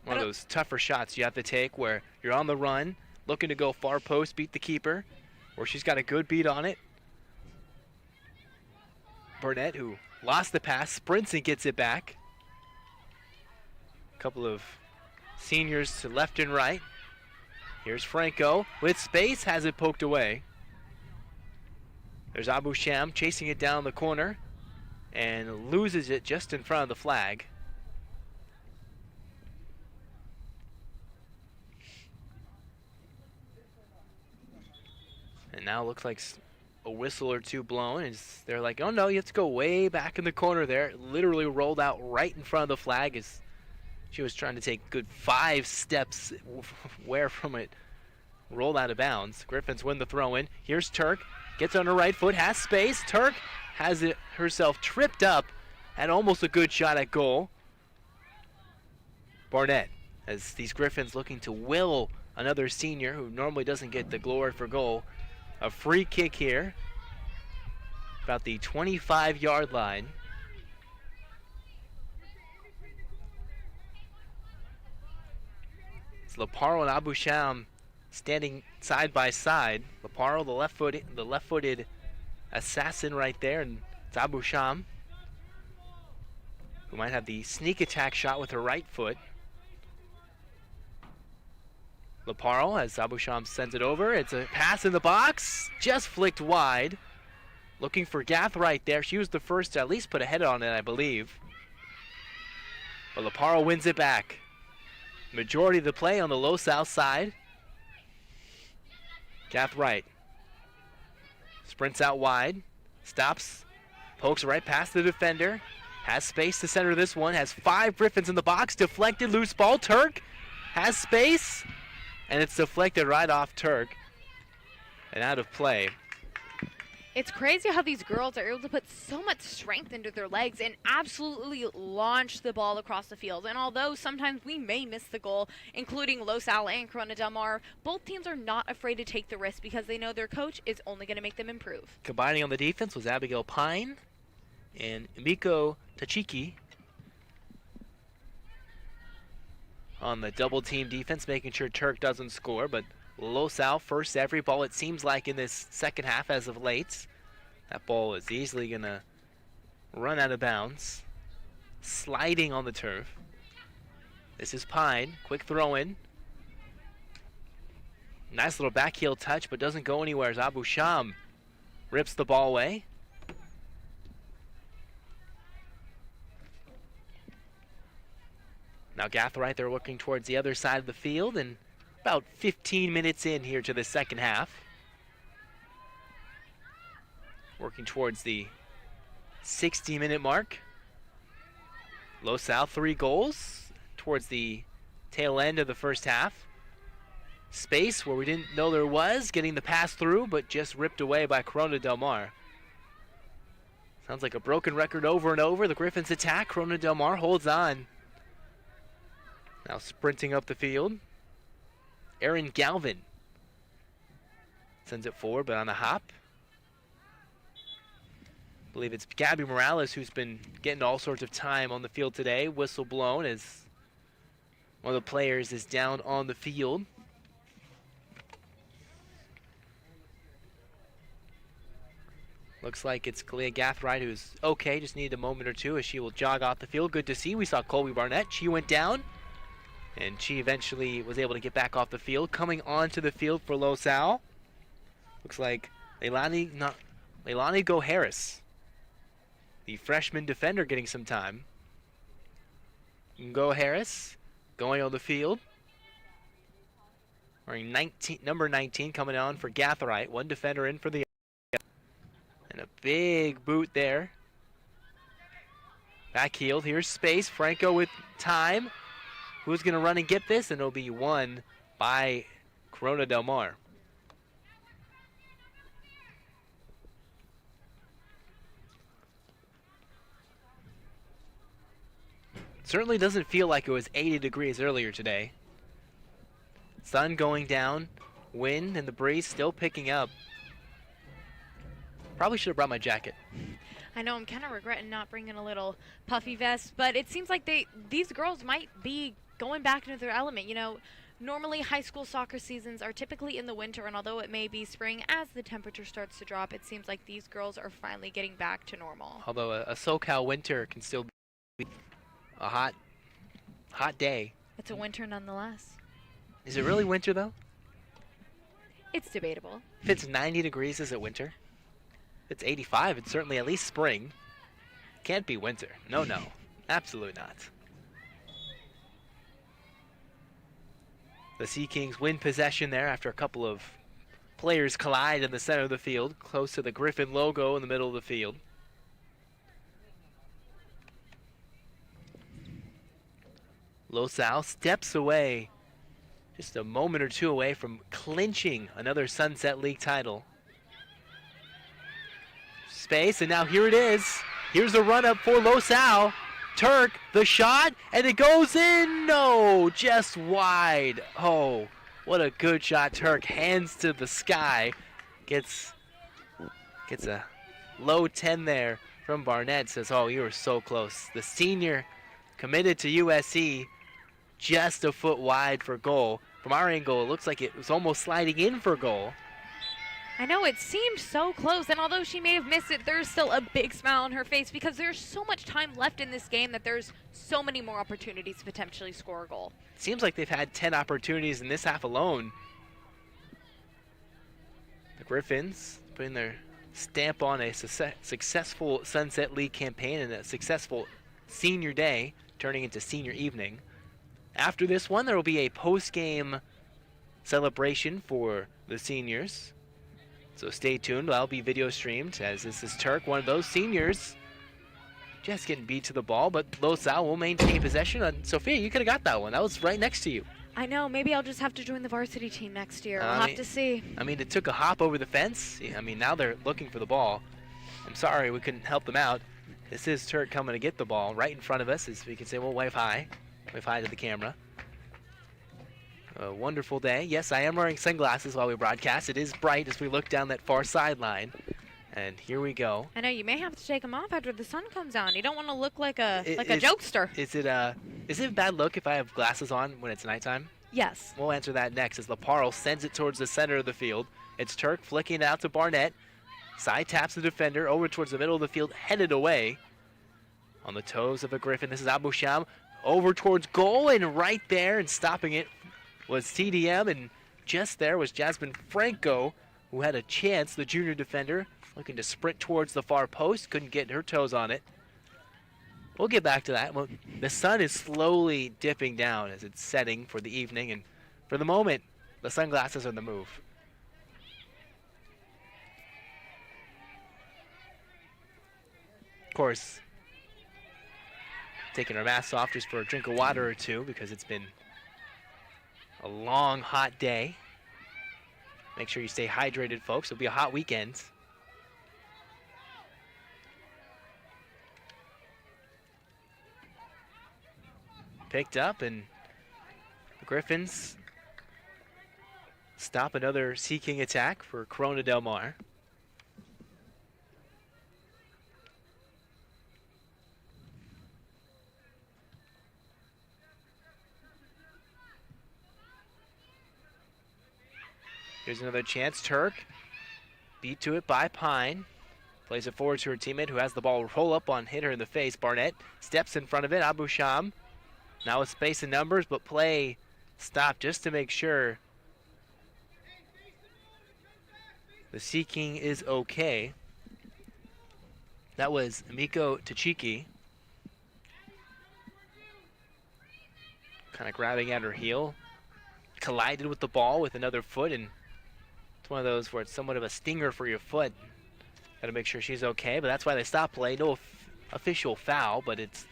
One of those tougher shots you have to take where you're on the run, looking to go far post, beat the keeper, or she's got a good beat on it. Barnett, who lost the pass, sprints and gets it back. A couple of seniors to left and right. Here's Franco with space, has it poked away. There's Abu Sham chasing it down the corner and loses it just in front of the flag. And now it looks like a whistle or two blown. And they're like, oh no, you have to go way back in the corner there. It literally rolled out right in front of the flag as she was trying to take a good 5 steps where from it rolled out of bounds. Griffins win the throw-in. Here's Turk. Gets on her right foot, has space. Turk has it herself tripped up. Had almost a good shot at goal. Barnett, as these Griffins looking to will another senior who normally doesn't get the glory for goal. A free kick here. About the 25-yard line. It's Laparo and Abu Sham standing side by side. Laparo, the left-footed assassin right there, and it's Abu Sham, who might have the sneak attack shot with her right foot. Laparo, as Abu Sham sends it over, it's a pass in the box, just flicked wide. Looking for Gathright there. She was the first to at least put a head on it, I believe. But Laparo wins it back. Majority of the play on the low south side. Gathright sprints out wide, stops, pokes right past the defender, has space to center this one, has 5 Griffins in the box, deflected, loose ball. Turk has space, and it's deflected right off Turk and out of play. It's crazy how these girls are able to put so much strength into their legs and absolutely launch the ball across the field. And although sometimes we may miss the goal, including LAHS and Corona Del Mar, both teams are not afraid to take the risk because they know their coach is only going to make them improve. Combining on the defense was Abigail Pine and Miko Tachiki. On the double team defense, making sure Turk doesn't score, but LAHS first every ball it seems like in this second half as of late. That ball is easily going to run out of bounds. Sliding on the turf. This is Pine. Quick throw in. Nice little back heel touch, but doesn't go anywhere as Abu Sham rips the ball away. Now Gathright, they're looking towards the other side of the field, and about 15 minutes in here to the second half. Working towards the 60-minute mark. LAHS 3 goals towards the tail end of the first half. Space where we didn't know there was, getting the pass through, but just ripped away by Corona Del Mar. Sounds like a broken record over and over. The Griffins attack. Corona Del Mar holds on. Now sprinting up the field. Erin Galvin sends it forward, but on a hop. I believe it's Gabrielle Morales who's been getting all sorts of time on the field today. Whistle blown as one of the players is down on the field. Looks like it's Kalia Gathright who's okay, just needed a moment or two as she will jog off the field. Good to see. We saw Colby Barnett. She went down, and she eventually was able to get back off the field. Coming onto the field for LAHS. Looks like Leilani Go Harris, the freshman defender, getting some time. Go Harris going on the field. Wearing number 19 coming on for Gathright. One defender in for the other. And a big boot there. Back heeled. Here's space. Franco with time. Who's going to run and get this? And it'll be won by Corona Del Mar. Certainly doesn't feel like it was 80 degrees earlier today. Sun going down, wind and the breeze still picking up. Probably should have brought my jacket. I know, I'm kind of regretting not bringing a little puffy vest, but it seems like these girls might be going back into their element. You know, Normally, high school soccer seasons are typically in the winter, and although it may be spring, as the temperature starts to drop, it seems like these girls are finally getting back to normal. Although a SoCal winter can still be a hot day. It's a winter nonetheless. Is it really winter, though? It's debatable. If it's 90 degrees, is it winter? If it's 85, it's certainly at least spring. Can't be winter. No, no. Absolutely not. The Sea Kings win possession there after a couple of players collide in the center of the field, close to the Griffin logo in the middle of the field. LAHS steps away, just a moment or two away from clinching another Sunset League title. Space, and now here it is. Here's a run up for LAHS. Turk, the shot, and it goes in. No, just wide. Oh, what a good shot. Turk hands to the sky. Gets a low 10 there from Barnett. Says, oh, you were so close. The senior committed to USC, just a foot wide for goal. From our angle, it looks like it was almost sliding in for goal. I know, it seemed so close, and although she may have missed it, there's still a big smile on her face because there's so much time left in this game that there's so many more opportunities to potentially score a goal. Seems like they've had 10 opportunities in this half alone. The Griffins putting their stamp on a successful Sunset League campaign and a successful senior day turning into senior evening. After this one, there will be a post-game celebration for the seniors. So stay tuned. That'll be video streamed as this is Turk, one of those seniors. Just getting beat to the ball, but LAHS will maintain possession. And Sophia, you could have got that one. That was right next to you. I know. Maybe I'll just have to join the varsity team next year. We'll have to see. I mean, it took a hop over the fence. I mean, now they're looking for the ball. I'm sorry we couldn't help them out. This is Turk coming to get the ball right in front of us, as we can say, well, wave hi. Wave hi to the camera. A wonderful day. Yes, I am wearing sunglasses while we broadcast. It is bright as we look down that far sideline. And here we go. I know, you may have to take them off after the sun comes out. You don't want to look like a jokester. Is it a bad look if I have glasses on when it's nighttime? Yes. We'll answer that next as Laparo sends it towards the center of the field. It's Turk flicking it out to Barnett. Side taps the defender over towards the middle of the field, headed away. On the toes of a Griffin, this is Abusham over towards goal, and right there and stopping it was TDM, and just there was Jasmine Franco, who had a chance, the junior defender, looking to sprint towards the far post, couldn't get her toes on it. We'll get back to that. Well, the sun is slowly dipping down as it's setting for the evening, and for the moment, the sunglasses are the move. Of course, taking our masks off just for a drink of water or two because it's been a long, hot day. Make sure you stay hydrated, folks. It'll be a hot weekend. Picked up, and the Griffins stop another Sea King attack for Corona Del Mar. Here's another chance. Turk beat to it by Pine. Plays it forward to her teammate who has the ball roll up on, hit her in the face. Barnett steps in front of it. Abusham now with space and numbers, but play stopped just to make sure the Sea King is okay. That was Miko Tachiki. Kind of grabbing at her heel. Collided with the ball with another foot, and one of those where it's somewhat of a stinger for your foot. Got to make sure she's okay, but that's why they stopped play. No official foul, but it's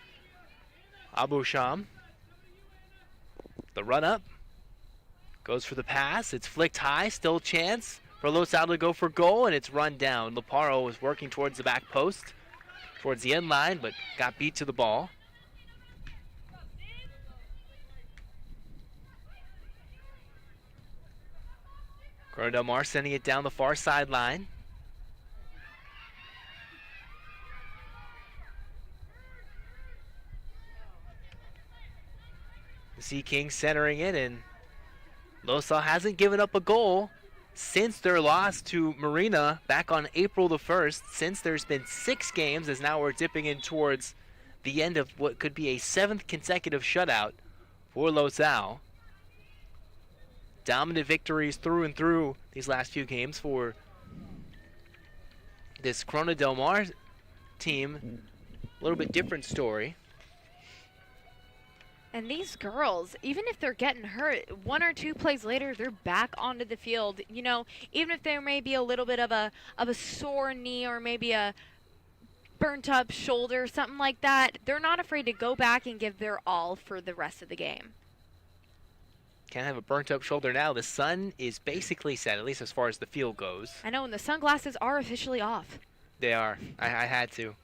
Abusham. The run up. Goes for the pass. It's flicked high. Still a chance for LAHS to go for goal, and it's run down. Laparo was working towards the back post, towards the end line, but got beat to the ball. Corona Del Mar sending it down the far sideline. The Sea King centering it, and LAHS hasn't given up a goal since their loss to Marina back on April the 1st. Since there's been 6 games, as now we're dipping in towards the end of what could be a 7th consecutive shutout for LAHS. Dominant victories through and through these last few games for this Corona Del Mar team. A little bit different story. And these girls, even if they're getting hurt, 1 or 2 plays later, they're back onto the field. You know, even if there may be a little bit of a sore knee or maybe a burnt up shoulder, something like that, they're not afraid to go back and give their all for the rest of the game. Can't have a burnt up shoulder now. The sun is basically set, at least as far as the field goes. I know, and the sunglasses are officially off. They are. I had to.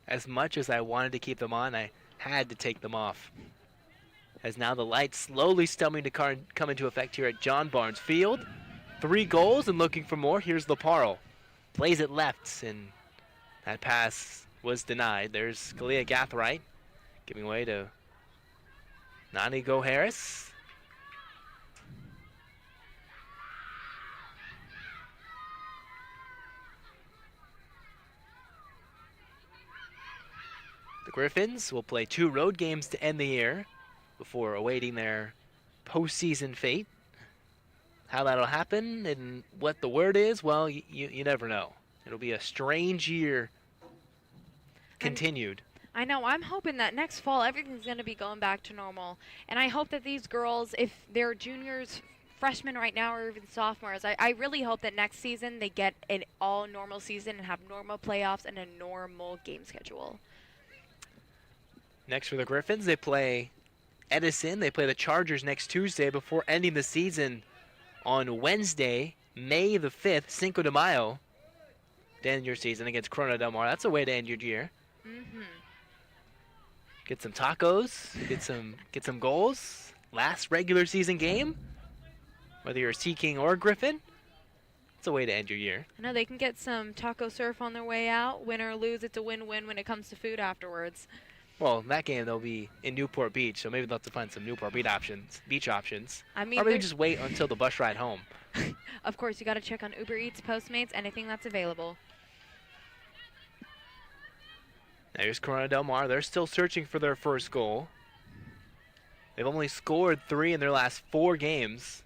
As much as I wanted to keep them on, I had to take them off. As now the lights slowly starting to come into effect here at John Barnes Field. 3 goals and looking for more. Here's Laparo. Plays it left, and that pass was denied. There's Kalia Gathright giving way to Nani Go Harris. The Griffins will play 2 road games to end the year before awaiting their postseason fate. How that'll happen and what the word is, well, you never know. It'll be a strange year continued. I know. I'm hoping that next fall everything's going to be going back to normal. And I hope that these girls, if they're juniors, freshmen right now, or even sophomores, I really hope that next season they get an all normal season and have normal playoffs and a normal game schedule. Next for the Griffins, they play Edison. They play the Chargers next Tuesday before ending the season on Wednesday, May the 5th, Cinco de Mayo, to end your season against Corona Del Mar. That's a way to end your year. Mm-hmm. Get some tacos, get some goals. Last regular season game, whether you're a Sea King or a Griffin, it's a way to end your year. I know they can get some taco surf on their way out. Win or lose, it's a win-win when it comes to food afterwards. Well, in that game they'll be in Newport Beach, so maybe they'll have to find some Newport beach options. I mean, or maybe just wait until the bus ride home. Of course, you got to check on Uber Eats, Postmates, anything that's available. Now here's Corona Del Mar. They're still searching for their first goal. They've only scored 3 in their last 4 games,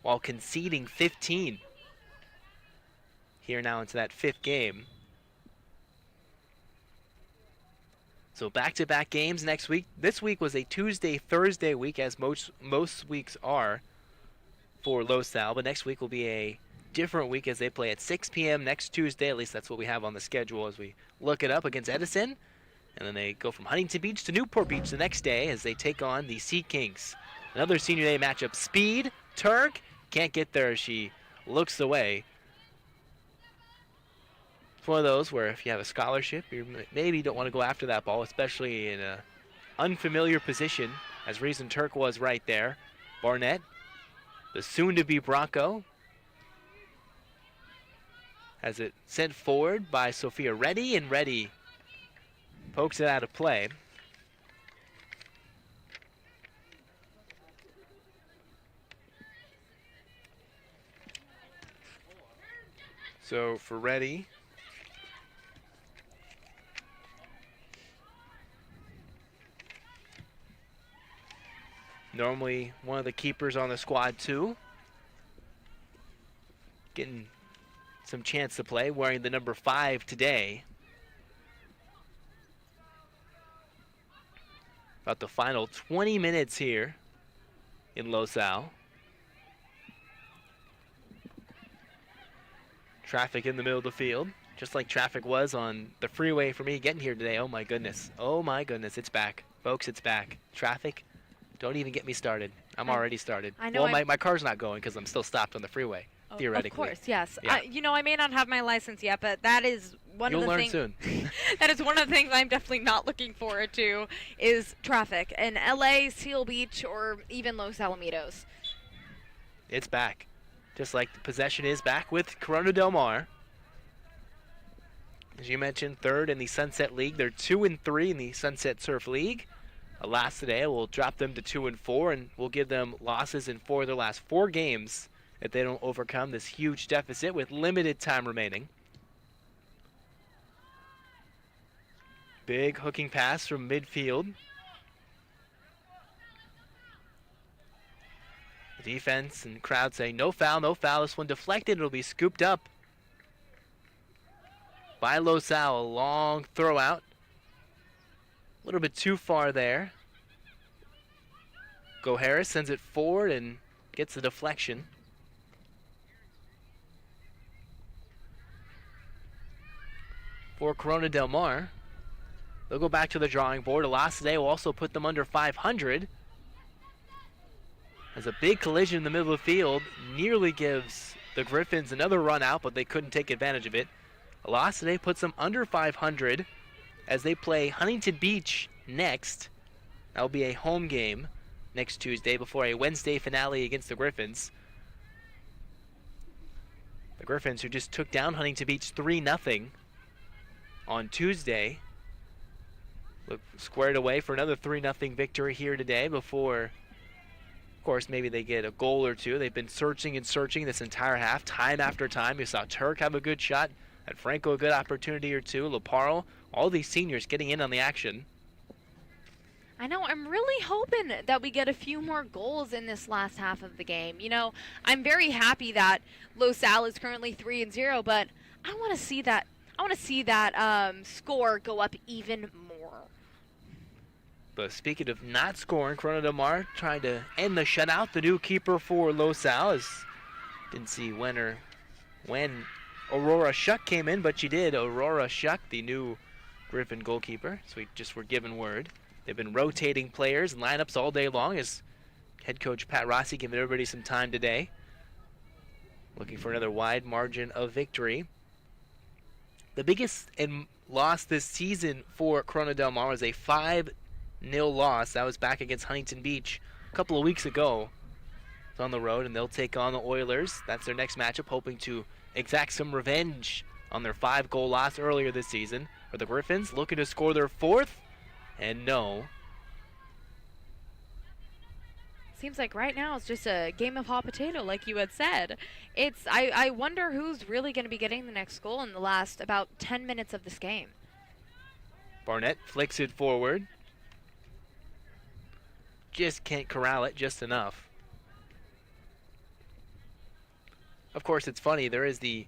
while conceding 15. Here now into that 5th game. So back-to-back games next week. This week was a Tuesday-Thursday week, as most weeks are for LAHS, but next week will be a different week as they play at 6 p.m. next Tuesday. At least that's what we have on the schedule as we look it up, against Edison. And then they go from Huntington Beach to Newport Beach the next day as they take on the Sea Kings. Another senior day matchup. Speed, Turk, can't get there. She looks away. It's one of those where if you have a scholarship, you maybe don't want to go after that ball, especially in an unfamiliar position, as Reason Turk was right there. Barnett, the soon-to-be Bronco, has it sent forward by Sophia Reddy, and Reddy pokes it out of play. So for Reddy, normally one of the keepers on the squad too, getting some chance to play, wearing the number 5 today. About the final 20 minutes here in LAHS. Traffic in the middle of the field, just like traffic was on the freeway for me getting here today. Oh my goodness, it's back. Folks, it's back. Traffic, don't even get me started. I'm already started. I know. Well, my car's not going because I'm still stopped on the freeway, theoretically. Of course, yes. Yeah. I may not have my license yet, but that is one of the things. You'll learn soon. That is one of the things I'm definitely not looking forward to is traffic in LA, Seal Beach, or even Los Alamitos. It's back. Just like the possession is back with Corona Del Mar. As you mentioned, 3rd in the Sunset League. They're 2-3 in the Sunset Surf League. LAHS today will drop them to 2-4, and will give them losses in 4 of their last 4 games if they don't overcome this huge deficit with limited time remaining. Big hooking pass from midfield. The defense and crowd saying no foul, no foul. This one deflected. It'll be scooped up by LaSalle. A long throw out. A little bit too far there. Go Harris sends it forward and gets the deflection. For Corona Del Mar, they'll go back to the drawing board. A loss today will also put them under 500. As a big collision in the middle of the field nearly gives the Griffins another run out, but they couldn't take advantage of it. A loss today puts them under 500 as they play Huntington Beach next. That will be a home game next Tuesday before a Wednesday finale against the Griffins. The Griffins, who just took down Huntington Beach 3-0 on Tuesday, look squared away for another 3-0 victory here today before, of course, maybe they get a goal or two. They've been searching and searching this entire half, time after time. You saw Turk have a good shot, had Franco a good opportunity or two, Laparo, all these seniors getting in on the action. I know, I'm really hoping that we get a few more goals in this last half of the game. You know, I'm very happy that LaSalle is currently 3-0, but I want to see that score go up even more. But speaking of not scoring, Corona Del Mar trying to end the shutout. The new keeper for LaSalle didn't see when Aurora Shuck came in, but she did. Aurora Shuck, the new Griffin goalkeeper. So we just were given word. They've been rotating players and lineups all day long as head coach Pat Rossi giving everybody some time today. Looking for another wide margin of victory. The biggest loss this season for Corona Del Mar was a 5-0 loss. That was back against Huntington Beach a couple of weeks ago. It's on the road, and they'll take on the Oilers. That's their next matchup, hoping to exact some revenge on their 5-goal loss earlier this season. For the Griffins, looking to score their 4th, and no. Seems like right now it's just a game of hot potato, like you had said. I wonder who's really going to be getting the next goal in the last about 10 minutes of this game. Barnett flicks it forward. Just can't corral it just enough. Of course, it's funny, there is the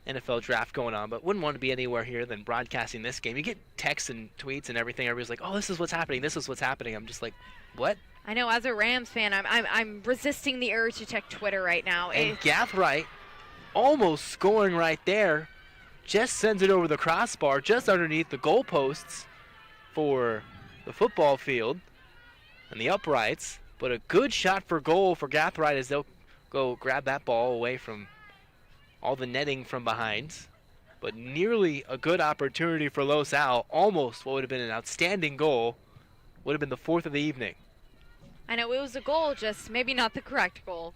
NFL draft going on, but wouldn't want to be anywhere here than broadcasting this game. You get texts and tweets and everything. Everybody's like, oh, this is what's happening. This is what's happening. I'm just like, what? I know, as a Rams fan, I'm resisting the urge to check Twitter right now. And Gathright almost scoring right there. Just sends it over the crossbar, just underneath the goalposts for the football field and the uprights. But a good shot for goal for Gathright as they'll go grab that ball away from all the netting from behind. But nearly a good opportunity for LaSalle. Almost what would have been an outstanding goal. Would have been the 4th of the evening. I know, it was a goal, just maybe not the correct goal.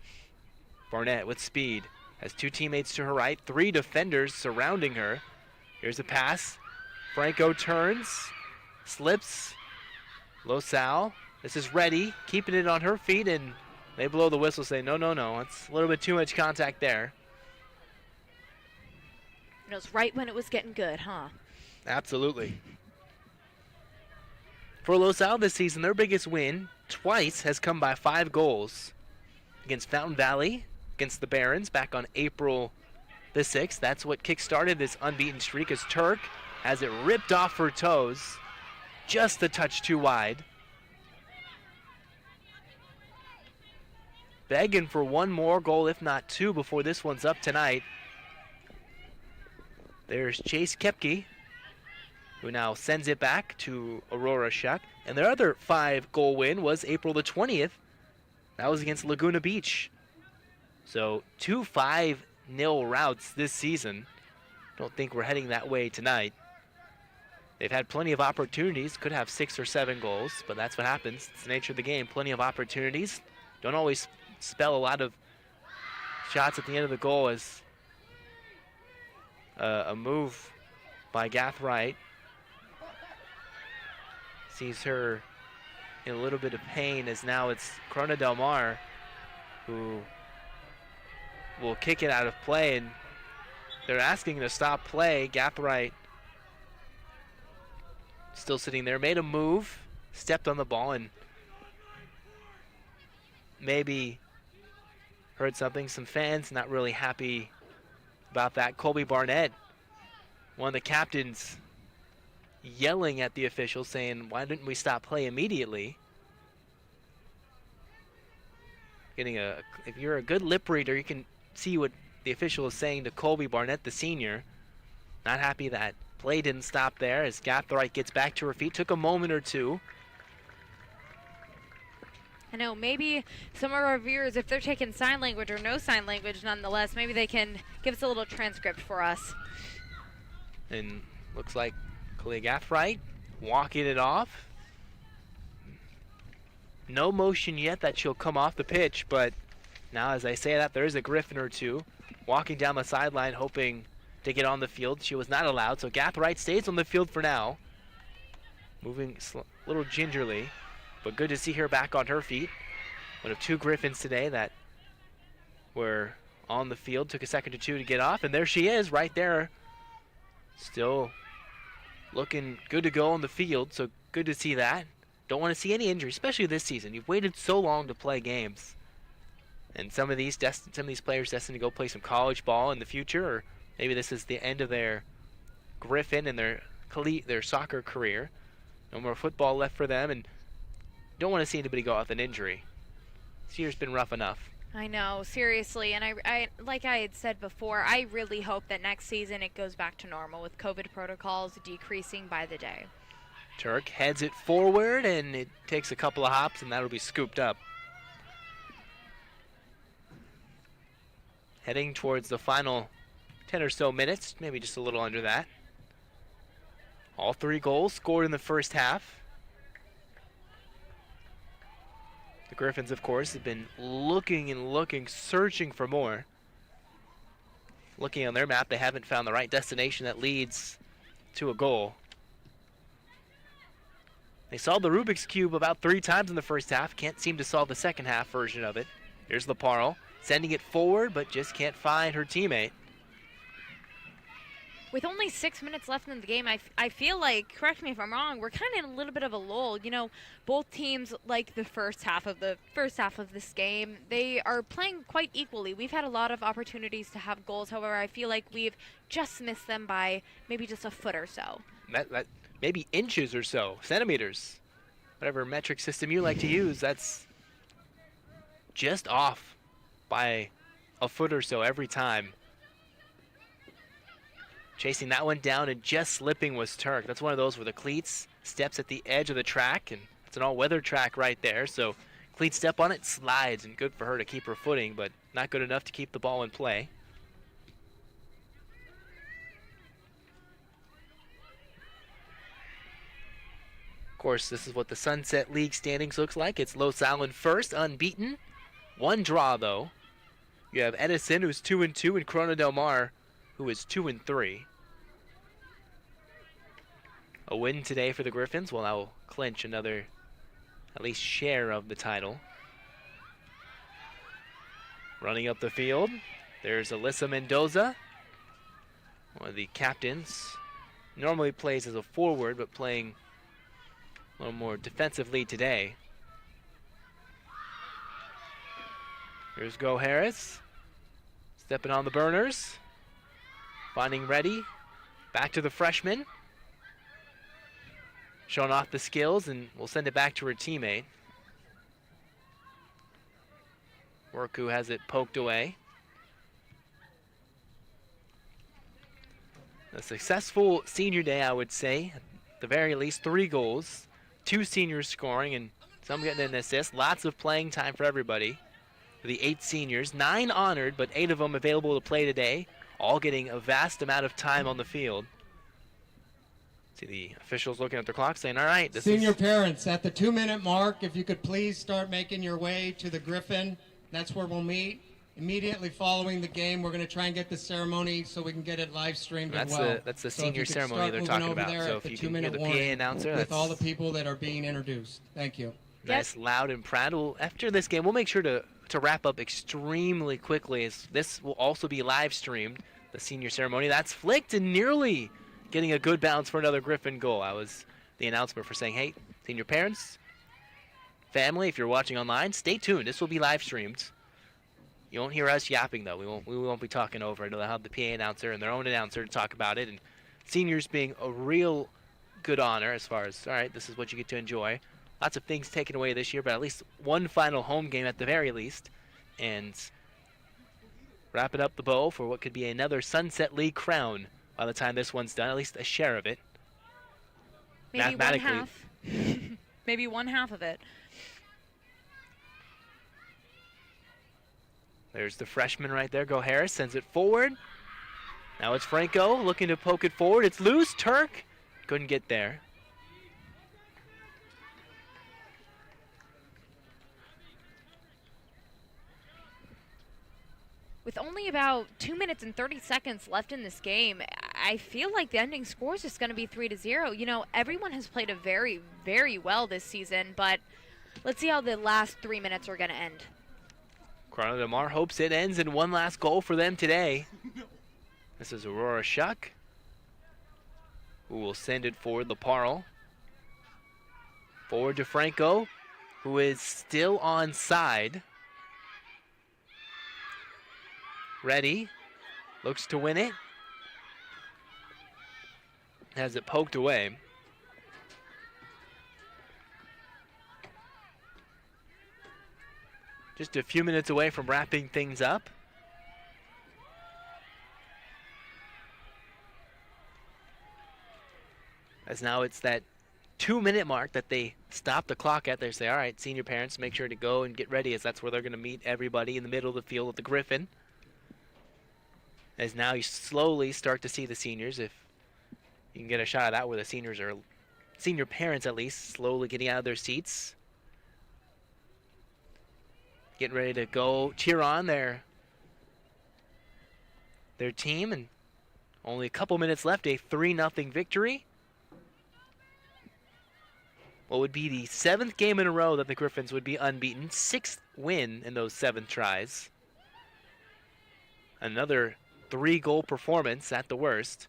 Barnett with speed. Has 2 teammates to her right, 3 defenders surrounding her. Here's a pass. Franco turns, slips. LaSalle, this is ready, keeping it on her feet, and they blow the whistle, say, no, no, no. It's a little bit too much contact there. It was right when it was getting good, huh? Absolutely. For LaSalle this season, their biggest win twice has come by 5 goals. Against Fountain Valley, against the Barons back on April the 6th. That's what kick-started this unbeaten streak as Turk has it ripped off her toes. Just a touch too wide. Begging for one more goal, if not 2, before this one's up tonight. There's Chase Kepke, who now sends it back to Aurora Shuck. And their other 5-goal win was April the 20th. That was against Laguna Beach. So 2 5-0 routes this season. Don't think we're heading that way tonight. They've had plenty of opportunities, could have 6 or 7 goals, but that's what happens. It's the nature of the game. Plenty of opportunities. Don't always spell a lot of shots at the end of the goal as a move by Gathright sees her in a little bit of pain, as now it's Corona Del Mar who will kick it out of play, and they're asking to stop play. Gathright still sitting there, made a move, stepped on the ball, and maybe heard something. Some fans not really happy about that. Colby Barnett, one of the captains, yelling at the officials saying, why didn't we stop play immediately? If you're a good lip reader, you can see what the official is saying to Colby Barnett, the senior. Not happy that play didn't stop there as Gathright gets back to her feet. Took a moment or two. I know, maybe some of our viewers, if they're taking sign language or no sign language nonetheless, maybe they can give us a little transcript for us. And looks like Kalia Gathright walking it off. No motion yet that she'll come off the pitch, but now as I say that, there is a Griffin or two walking down the sideline hoping to get on the field. She was not allowed, so Gathright stays on the field for now. Moving a little gingerly, but good to see her back on her feet. One of two Griffins today that were on the field. Took a second or two to get off, and there she is right there. Still looking good to go on the field, so good to see that. Don't want to see any injuries, especially this season. You've waited so long to play games. And some of these players destined to go play some college ball in the future, or maybe this is the end of their Griffin and their soccer career. No more football left for them, and don't want to see anybody go out with an injury. This year's been rough enough. I know, seriously, and I like I had said before, I really hope that next season it goes back to normal with COVID protocols decreasing by the day. Turk heads it forward, and it takes a couple of hops, and that'll be scooped up. Heading towards the final 10 or so minutes, maybe just a little under that. All three goals scored in the first half. The Griffins, of course, have been looking and looking, searching for more. Looking on their map, they haven't found the right destination that leads to a goal. They solved the Rubik's Cube about 3 times in the first half. Can't seem to solve the second half version of it. Here's Laparo, sending it forward, but just can't find her teammate. With only 6 minutes left in the game, I feel like, correct me if I'm wrong, we're kind of in a little bit of a lull. You know, both teams, like the first half of this game, they are playing quite equally. We've had a lot of opportunities to have goals. However, I feel like we've just missed them by maybe just a foot or so. Maybe inches or so, centimeters, whatever metric system you like to use, that's just off by a foot or so every time. Chasing that one down and just slipping was Turk. That's one of those where the cleats steps at the edge of the track, and it's an all-weather track right there, so cleat step on it, slides, and good for her to keep her footing, but not good enough to keep the ball in play. Of course, this is what the Sunset League standings looks like. It's Los Allen first, unbeaten. 1 draw, though. You have Edison, who's 2-2, and Corona Del Mar, who is 2-3. A win today for the Griffins will now clinch another, at least share of the title. Running up the field, there's Alyssa Mendoza, one of the captains. Normally plays as a forward, but playing a little more defensively today. Here's Go Harris, stepping on the burners, finding ready, back to the freshman, showing off the skills, and we'll send it back to her teammate. Worku has it poked away. A successful senior day, I would say. At the very least, 3 goals, 2 seniors scoring, and some getting an assist. Lots of playing time for everybody. For the 8 seniors, 9 honored, but 8 of them available to play today, all getting a vast amount of time on the field. See the officials looking at their clock saying, all right, this Senior parents, at the 2-minute mark, if you could please start making your way to the Griffin. That's where we'll meet. Immediately following the game, we're going to try and get the ceremony so we can get it live streamed as well. That's the senior ceremony they're talking about. So if you can hear the PA announcer, with all the people that are being introduced. Thank you. Nice, loud and proud. After this game, we'll make sure to wrap up extremely quickly, as this will also be live streamed, the senior ceremony. That's flicked and nearly getting a good bounce for another Griffin goal. I was the announcement for saying, hey, senior parents, family, if you're watching online, stay tuned. This will be live streamed. You won't hear us yapping, though. We won't be talking over it. They'll have the PA announcer and their own announcer to talk about it. And seniors being a real good honor as far as, all right, this is what you get to enjoy. Lots of things taken away this year, but at least one final home game at the very least. And wrapping up the bow for what could be another Sunset League crown by the time this one's done, at least a share of it. Maybe one half. Maybe one half of it. There's the freshman right there. Go Harris, sends it forward. Now it's Franco looking to poke it forward. It's loose. Turk couldn't get there. With only about 2 minutes and 30 seconds left in this game, I feel like the ending score is just going to be 3-0. You know, everyone has played a very, very well this season, but let's see how the last 3 minutes are going to end. Corona Del Mar hopes it ends in one last goal for them today. This is Aurora Shuck, who will send it forward. Laparo. Forward to Franco, who is still onside. Ready, looks to win it. Has it poked away. Just a few minutes away from wrapping things up. As now it's that 2-minute mark that they stop the clock at. They say, all right, senior parents, make sure to go and get ready, as that's where they're going to meet everybody in the middle of the field at the Griffin. As now you slowly start to see the seniors, if you can get a shot of that, where the seniors are, senior parents at least, slowly getting out of their seats. Getting ready to go cheer on their team, and only a couple minutes left, a 3-0 victory. What would be the 7th game in a row that the Griffins would be unbeaten, 6th win in those 7 tries. Another 3-goal performance at the worst.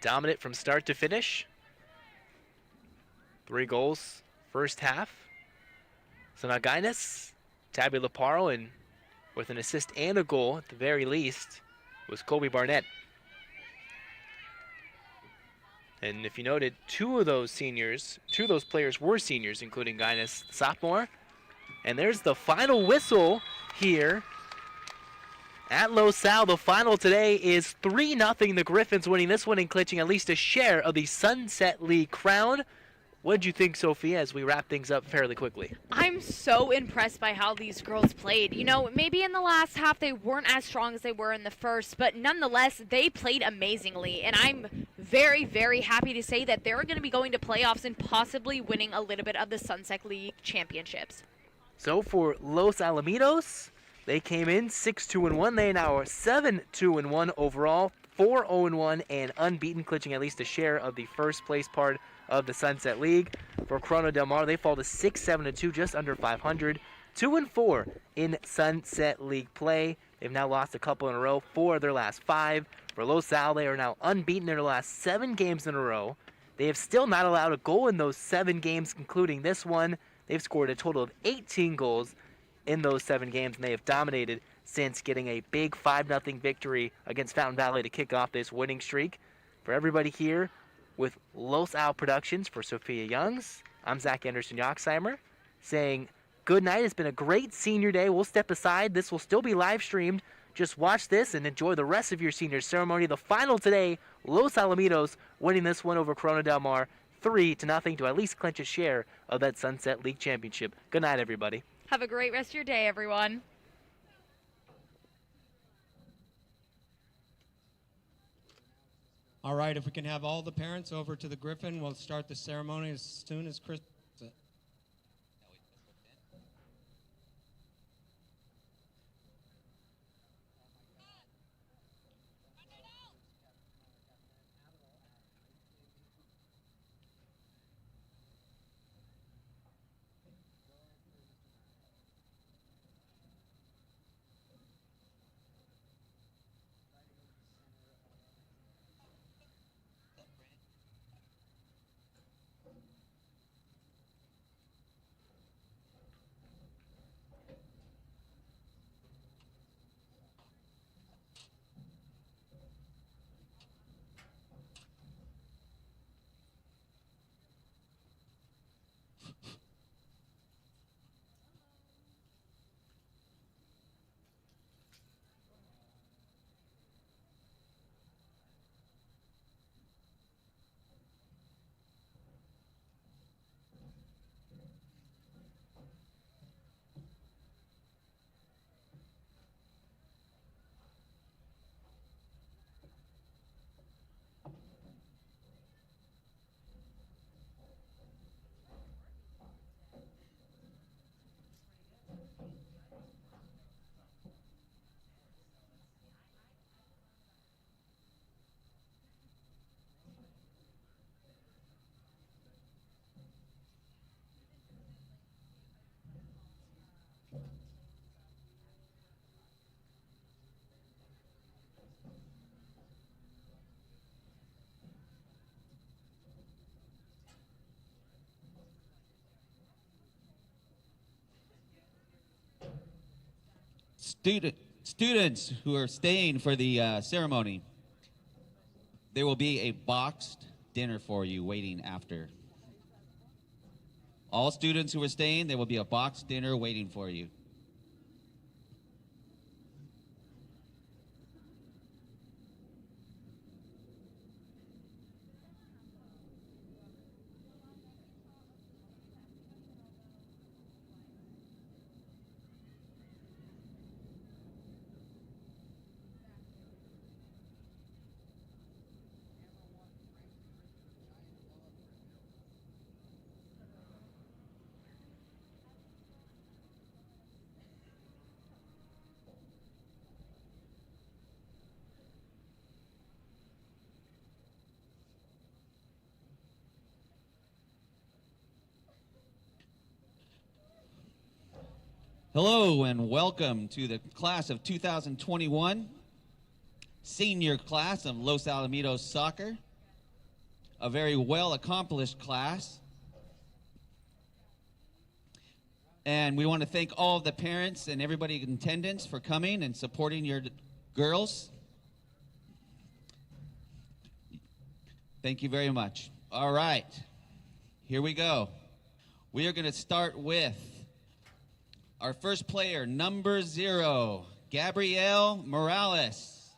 Dominant from start to finish. 3 goals first half. So now Guinness, Tabby Laparo, and with an assist and a goal at the very least was Colby Barnett. And if you noted, 2 of those players were seniors, including Guinness, sophomore. And there's the final whistle here at LaSalle. The final today is 3-0. The Griffins winning this one and clinching at least a share of the Sunset League crown. What did you think, Sophia, as we wrap things up fairly quickly? I'm so impressed by how these girls played. You know, maybe in the last half they weren't as strong as they were in the first, but nonetheless, they played amazingly. And I'm very, very happy to say that they're going to be going to playoffs and possibly winning a little bit of the Sunset League championships. So for Los Alamitos, they came in 6-2-1. They now are 7-2-1 overall, 4-0-1, and unbeaten, clinching at least a share of the first place part of the Sunset League. For Corona Del Mar, they fall to 6-7-2, just under 500, 2-4 in Sunset League play. They've now lost a couple in a row, 4 of their last 5. For Los Al, they are now unbeaten in their last 7 games in a row. They have still not allowed a goal in those 7 games, including this one. They've scored a total of 18 goals in those 7 games, and they have dominated since getting a big 5-0 victory against Fountain Valley to kick off this winning streak. For everybody here with Los Al Productions, for Sophia Youngs, I'm Zach Anderson-Yoxheimer saying good night. It's been a great senior day. We'll step aside. This will still be live streamed. Just watch this and enjoy the rest of your senior ceremony. The final today, Los Alamitos winning this one over Corona Del Mar 3-0 to at least clinch a share of that Sunset League championship. Good night, everybody. Have a great rest of your day, everyone. All right, if we can have all the parents over to the Griffin, we'll start the ceremony as soon as Chris. Students who are staying for the ceremony, there will be a boxed dinner for you waiting after. All students who are staying, there will be a boxed dinner waiting for you. Hello and welcome to the class of 2021, senior class of Los Alamitos Soccer, a very well-accomplished class. And we want to thank all of the parents and everybody in attendance for coming and supporting your girls. Thank you very much. All right, here we go. We are going to start with our first player, number 0, Gabrielle Morales.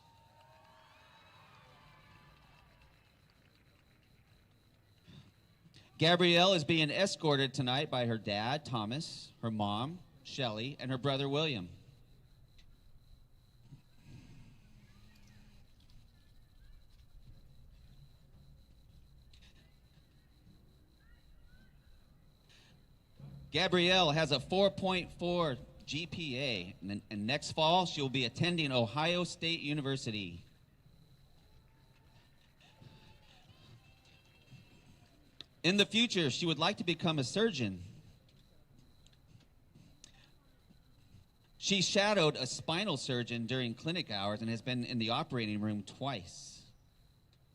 Gabrielle is being escorted tonight by her dad, Thomas, her mom, Shelly, and her brother, William. Gabrielle has a 4.4 GPA, and next fall she will be attending Ohio State University. In the future, she would like to become a surgeon. She shadowed a spinal surgeon during clinic hours and has been in the operating room twice.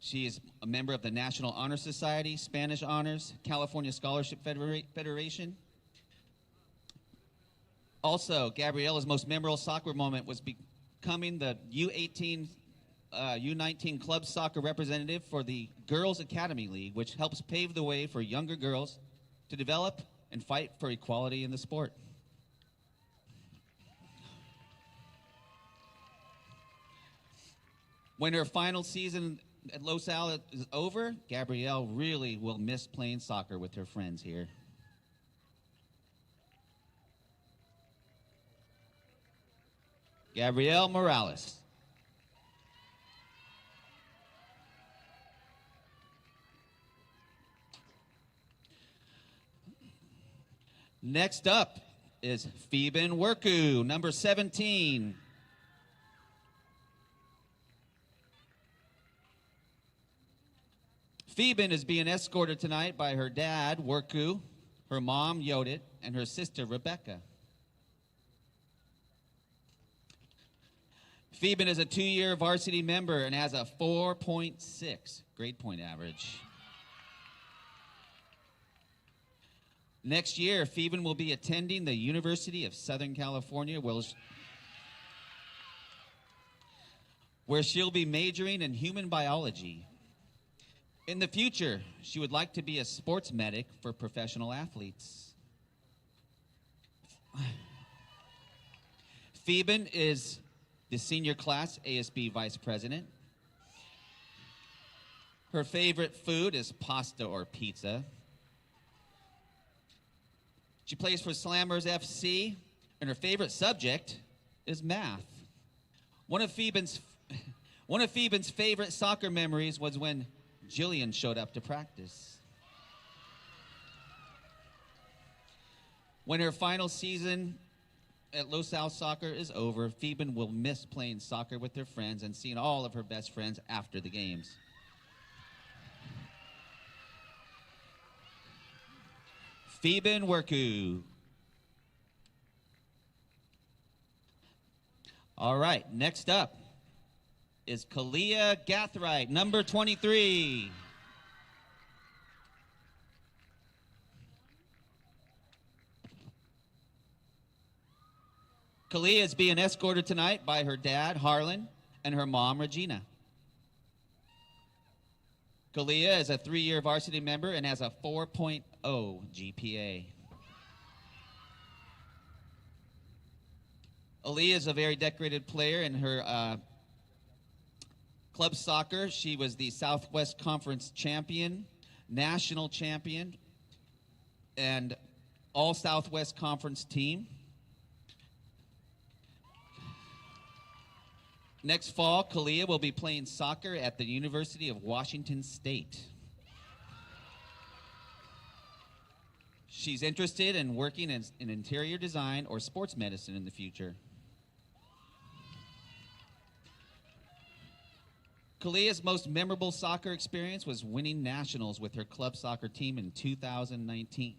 She is a member of the National Honor Society, Spanish Honors, California Scholarship Federation. Also, Gabrielle's most memorable soccer moment was becoming the U19 club soccer representative for the Girls Academy League, which helps pave the way for younger girls to develop and fight for equality in the sport. When her final season at Los Al is over, Gabrielle really will miss playing soccer with her friends here. Gabrielle Morales. Next up is Phoeben Worku, number 17. Phoeben is being escorted tonight by her dad, Worku, her mom, Yodit, and her sister, Rebecca. Phoeben is a 2-year varsity member and has a 4.6 grade point average. Next year, Phoeben will be attending the University of Southern California, where she'll be majoring in human biology. In the future, she would like to be a sports medic for professional athletes. Phoeben is the senior class ASB vice president. Her favorite food is pasta or pizza. She plays for Slammers FC, and her favorite subject is math. One of Phoeben's favorite soccer memories was when Jillian showed up to practice. When her final season at Los Al Soccer is over, Phoeben will miss playing soccer with her friends and seeing all of her best friends after the games. Phoeben Worku. All right, next up is Kalia Gathright, number 23. Kalia is being escorted tonight by her dad, Harlan, and her mom, Regina. Kalia is a 3-year varsity member and has a 4.0 GPA. Aaliyah is a very decorated player in her club soccer. She was the Southwest Conference champion, national champion, and all Southwest Conference team. Next fall, Kalia will be playing soccer at the University of Washington State. She's interested in working in interior design or sports medicine in the future. Kalia's most memorable soccer experience was winning nationals with her club soccer team in 2019.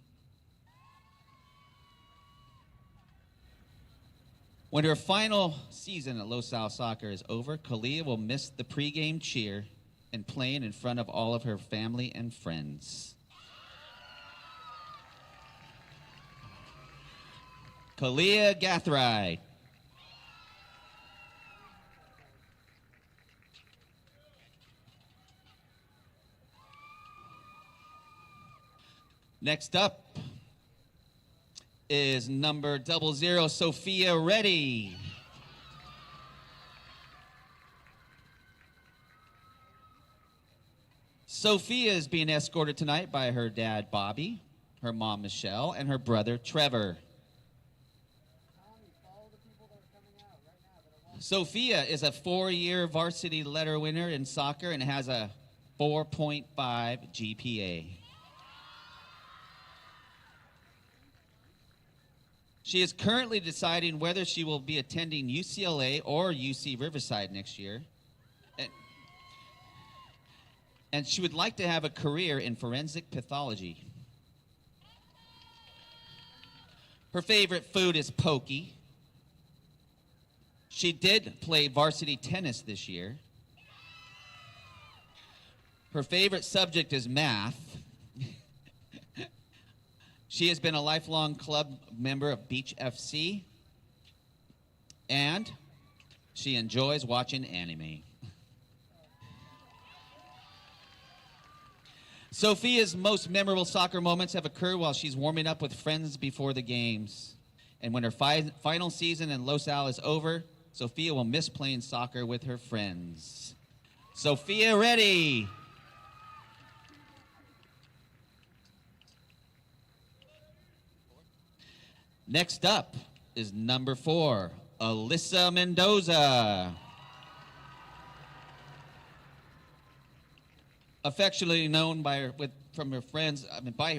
When her final season at LAHS soccer is over, Kalia will miss the pregame cheer and playing in front of all of her family and friends. Kalia Gathright. Next up is number 00, Sophia Reddy. Sophia is being escorted tonight by her dad, Bobby, her mom, Michelle, and her brother, Trevor. Sophia is a 4-year varsity letter winner in soccer and has a 4.5 GPA. She is currently deciding whether she will be attending UCLA or UC Riverside next year. And she would like to have a career in forensic pathology. Her favorite food is pokey. She did play varsity tennis this year. Her favorite subject is math. She has been a lifelong club member of Beach FC, and she enjoys watching anime. Sophia's most memorable soccer moments have occurred while she's warming up with friends before the games. And when her final season in LAHS is over, Sophia will miss playing soccer with her friends. Sophia Reddy. Next up is number 4, Alyssa Mendoza. Affectionately known by her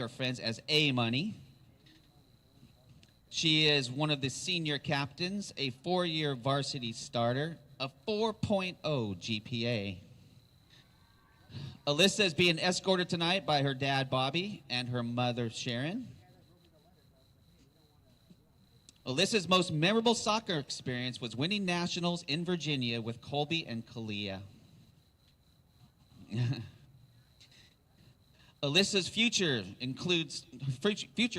friends as A Money. She is one of the senior captains, a 4-year varsity starter, a 4.0 GPA. Alyssa is being escorted tonight by her dad, Bobby, and her mother, Sharon. Alyssa's most memorable soccer experience was winning nationals in Virginia with Colby and Kalia. Alyssa's future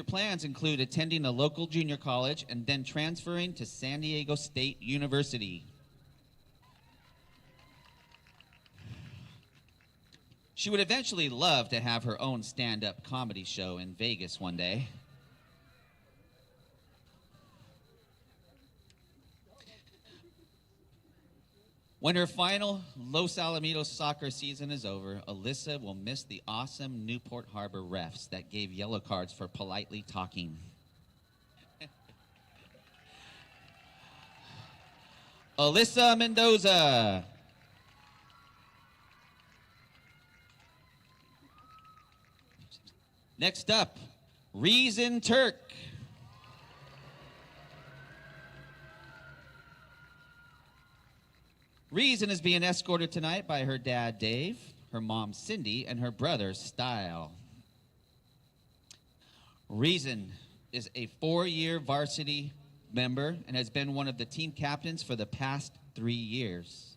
plans include attending a local junior college and then transferring to San Diego State University. She would eventually love to have her own stand-up comedy show in Vegas one day. When her final Los Alamitos soccer season is over, Alyssa will miss the awesome Newport Harbor refs that gave yellow cards for politely talking. Alyssa Mendoza. Next up, Reason Turk. Reason is being escorted tonight by her dad, Dave, her mom, Cindy, and her brother, Style. Reason is a 4-year varsity member and has been one of the team captains for the past 3 years.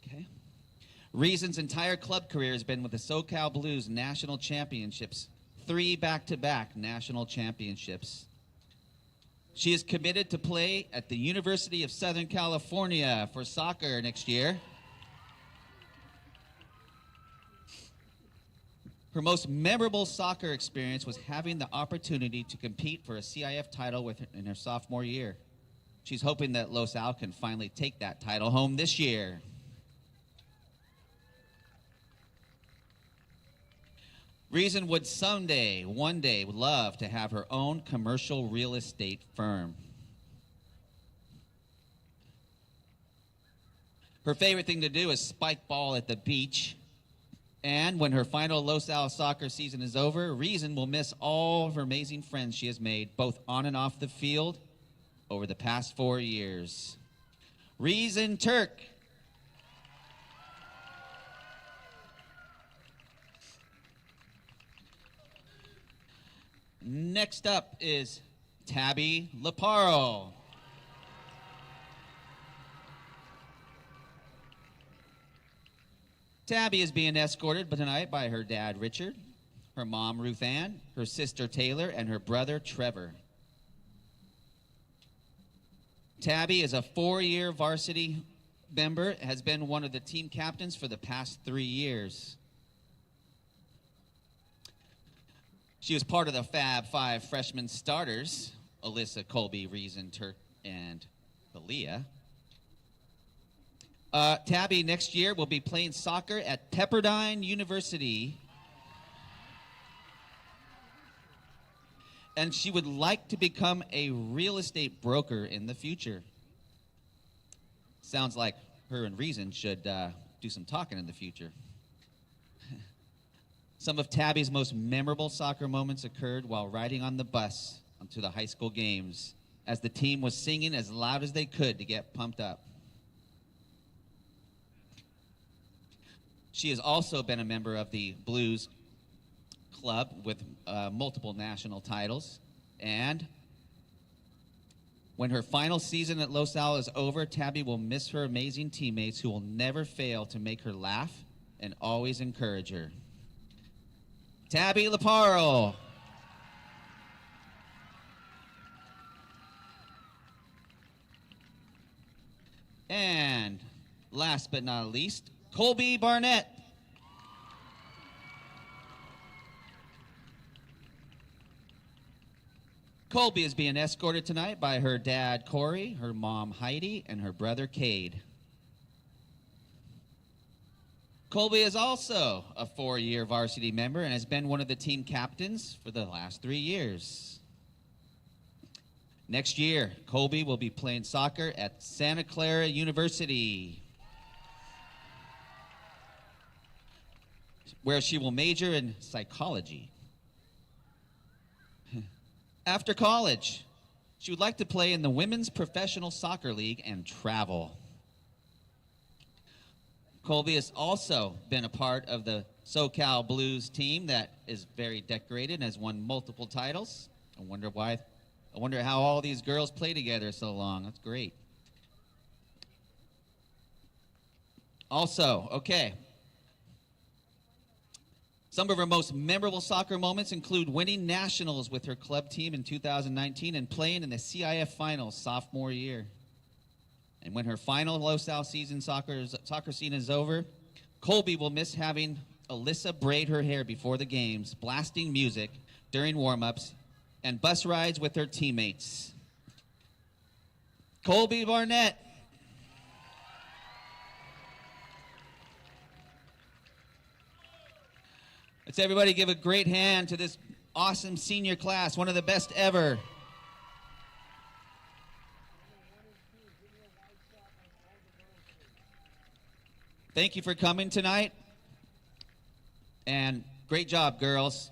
Okay. Reason's entire club career has been with the SoCal Blues National Championships, 3 back-to-back national championships. She is committed to play at the University of Southern California for soccer next year. Her most memorable soccer experience was having the opportunity to compete for a CIF title in her sophomore year. She's hoping that LAHS can finally take that title home this year. Reason would one day, love to have her own commercial real estate firm. Her favorite thing to do is spike ball at the beach. And when her final LAHS soccer season is over, Reason will miss all of her amazing friends she has made, both on and off the field, over the past 4 years. Reason Turk. Next up is Tabby Laparo. Tabby is being escorted tonight by her dad, Richard, her mom, Ruth Ann, her sister, Taylor, and her brother, Trevor. Tabby is a 4-year varsity member, has been one of the team captains for the past 3 years. She was part of the Fab Five freshman starters, Alyssa, Colby, Reason, Turk, and Kalia. Tabby next year will be playing soccer at Pepperdine University. And she would like to become a real estate broker in the future. Sounds like her and Reason should do some talking in the future. Some of Tabby's most memorable soccer moments occurred while riding on the bus onto the high school games as the team was singing as loud as they could to get pumped up. She has also been a member of the Blues Club with multiple national titles. And when her final season at LAHS is over, Tabby will miss her amazing teammates who will never fail to make her laugh and always encourage her. Tabby Laparo. And last but not least, Colby Barnett. Colby is being escorted tonight by her dad, Corey, her mom, Heidi, and her brother, Cade. Colby is also a 4-year varsity member and has been one of the team captains for the last 3 years. Next year, Colby will be playing soccer at Santa Clara University, where she will major in psychology. After college, she would like to play in the Women's Professional Soccer League and travel. Colby has also been a part of the SoCal Blues team that is very decorated and has won multiple titles. I wonder how all these girls play together so long. That's great. Also, okay. Some of her most memorable soccer moments include winning nationals with her club team in 2019 and playing in the CIF finals sophomore year. And when her final LAHS season soccer season is over, Colby will miss having Alyssa braid her hair before the games, blasting music during warm-ups, and bus rides with her teammates. Colby Barnett. Let's everybody give a great hand to this awesome senior class, one of the best ever. Thank you for coming tonight. And great job, girls.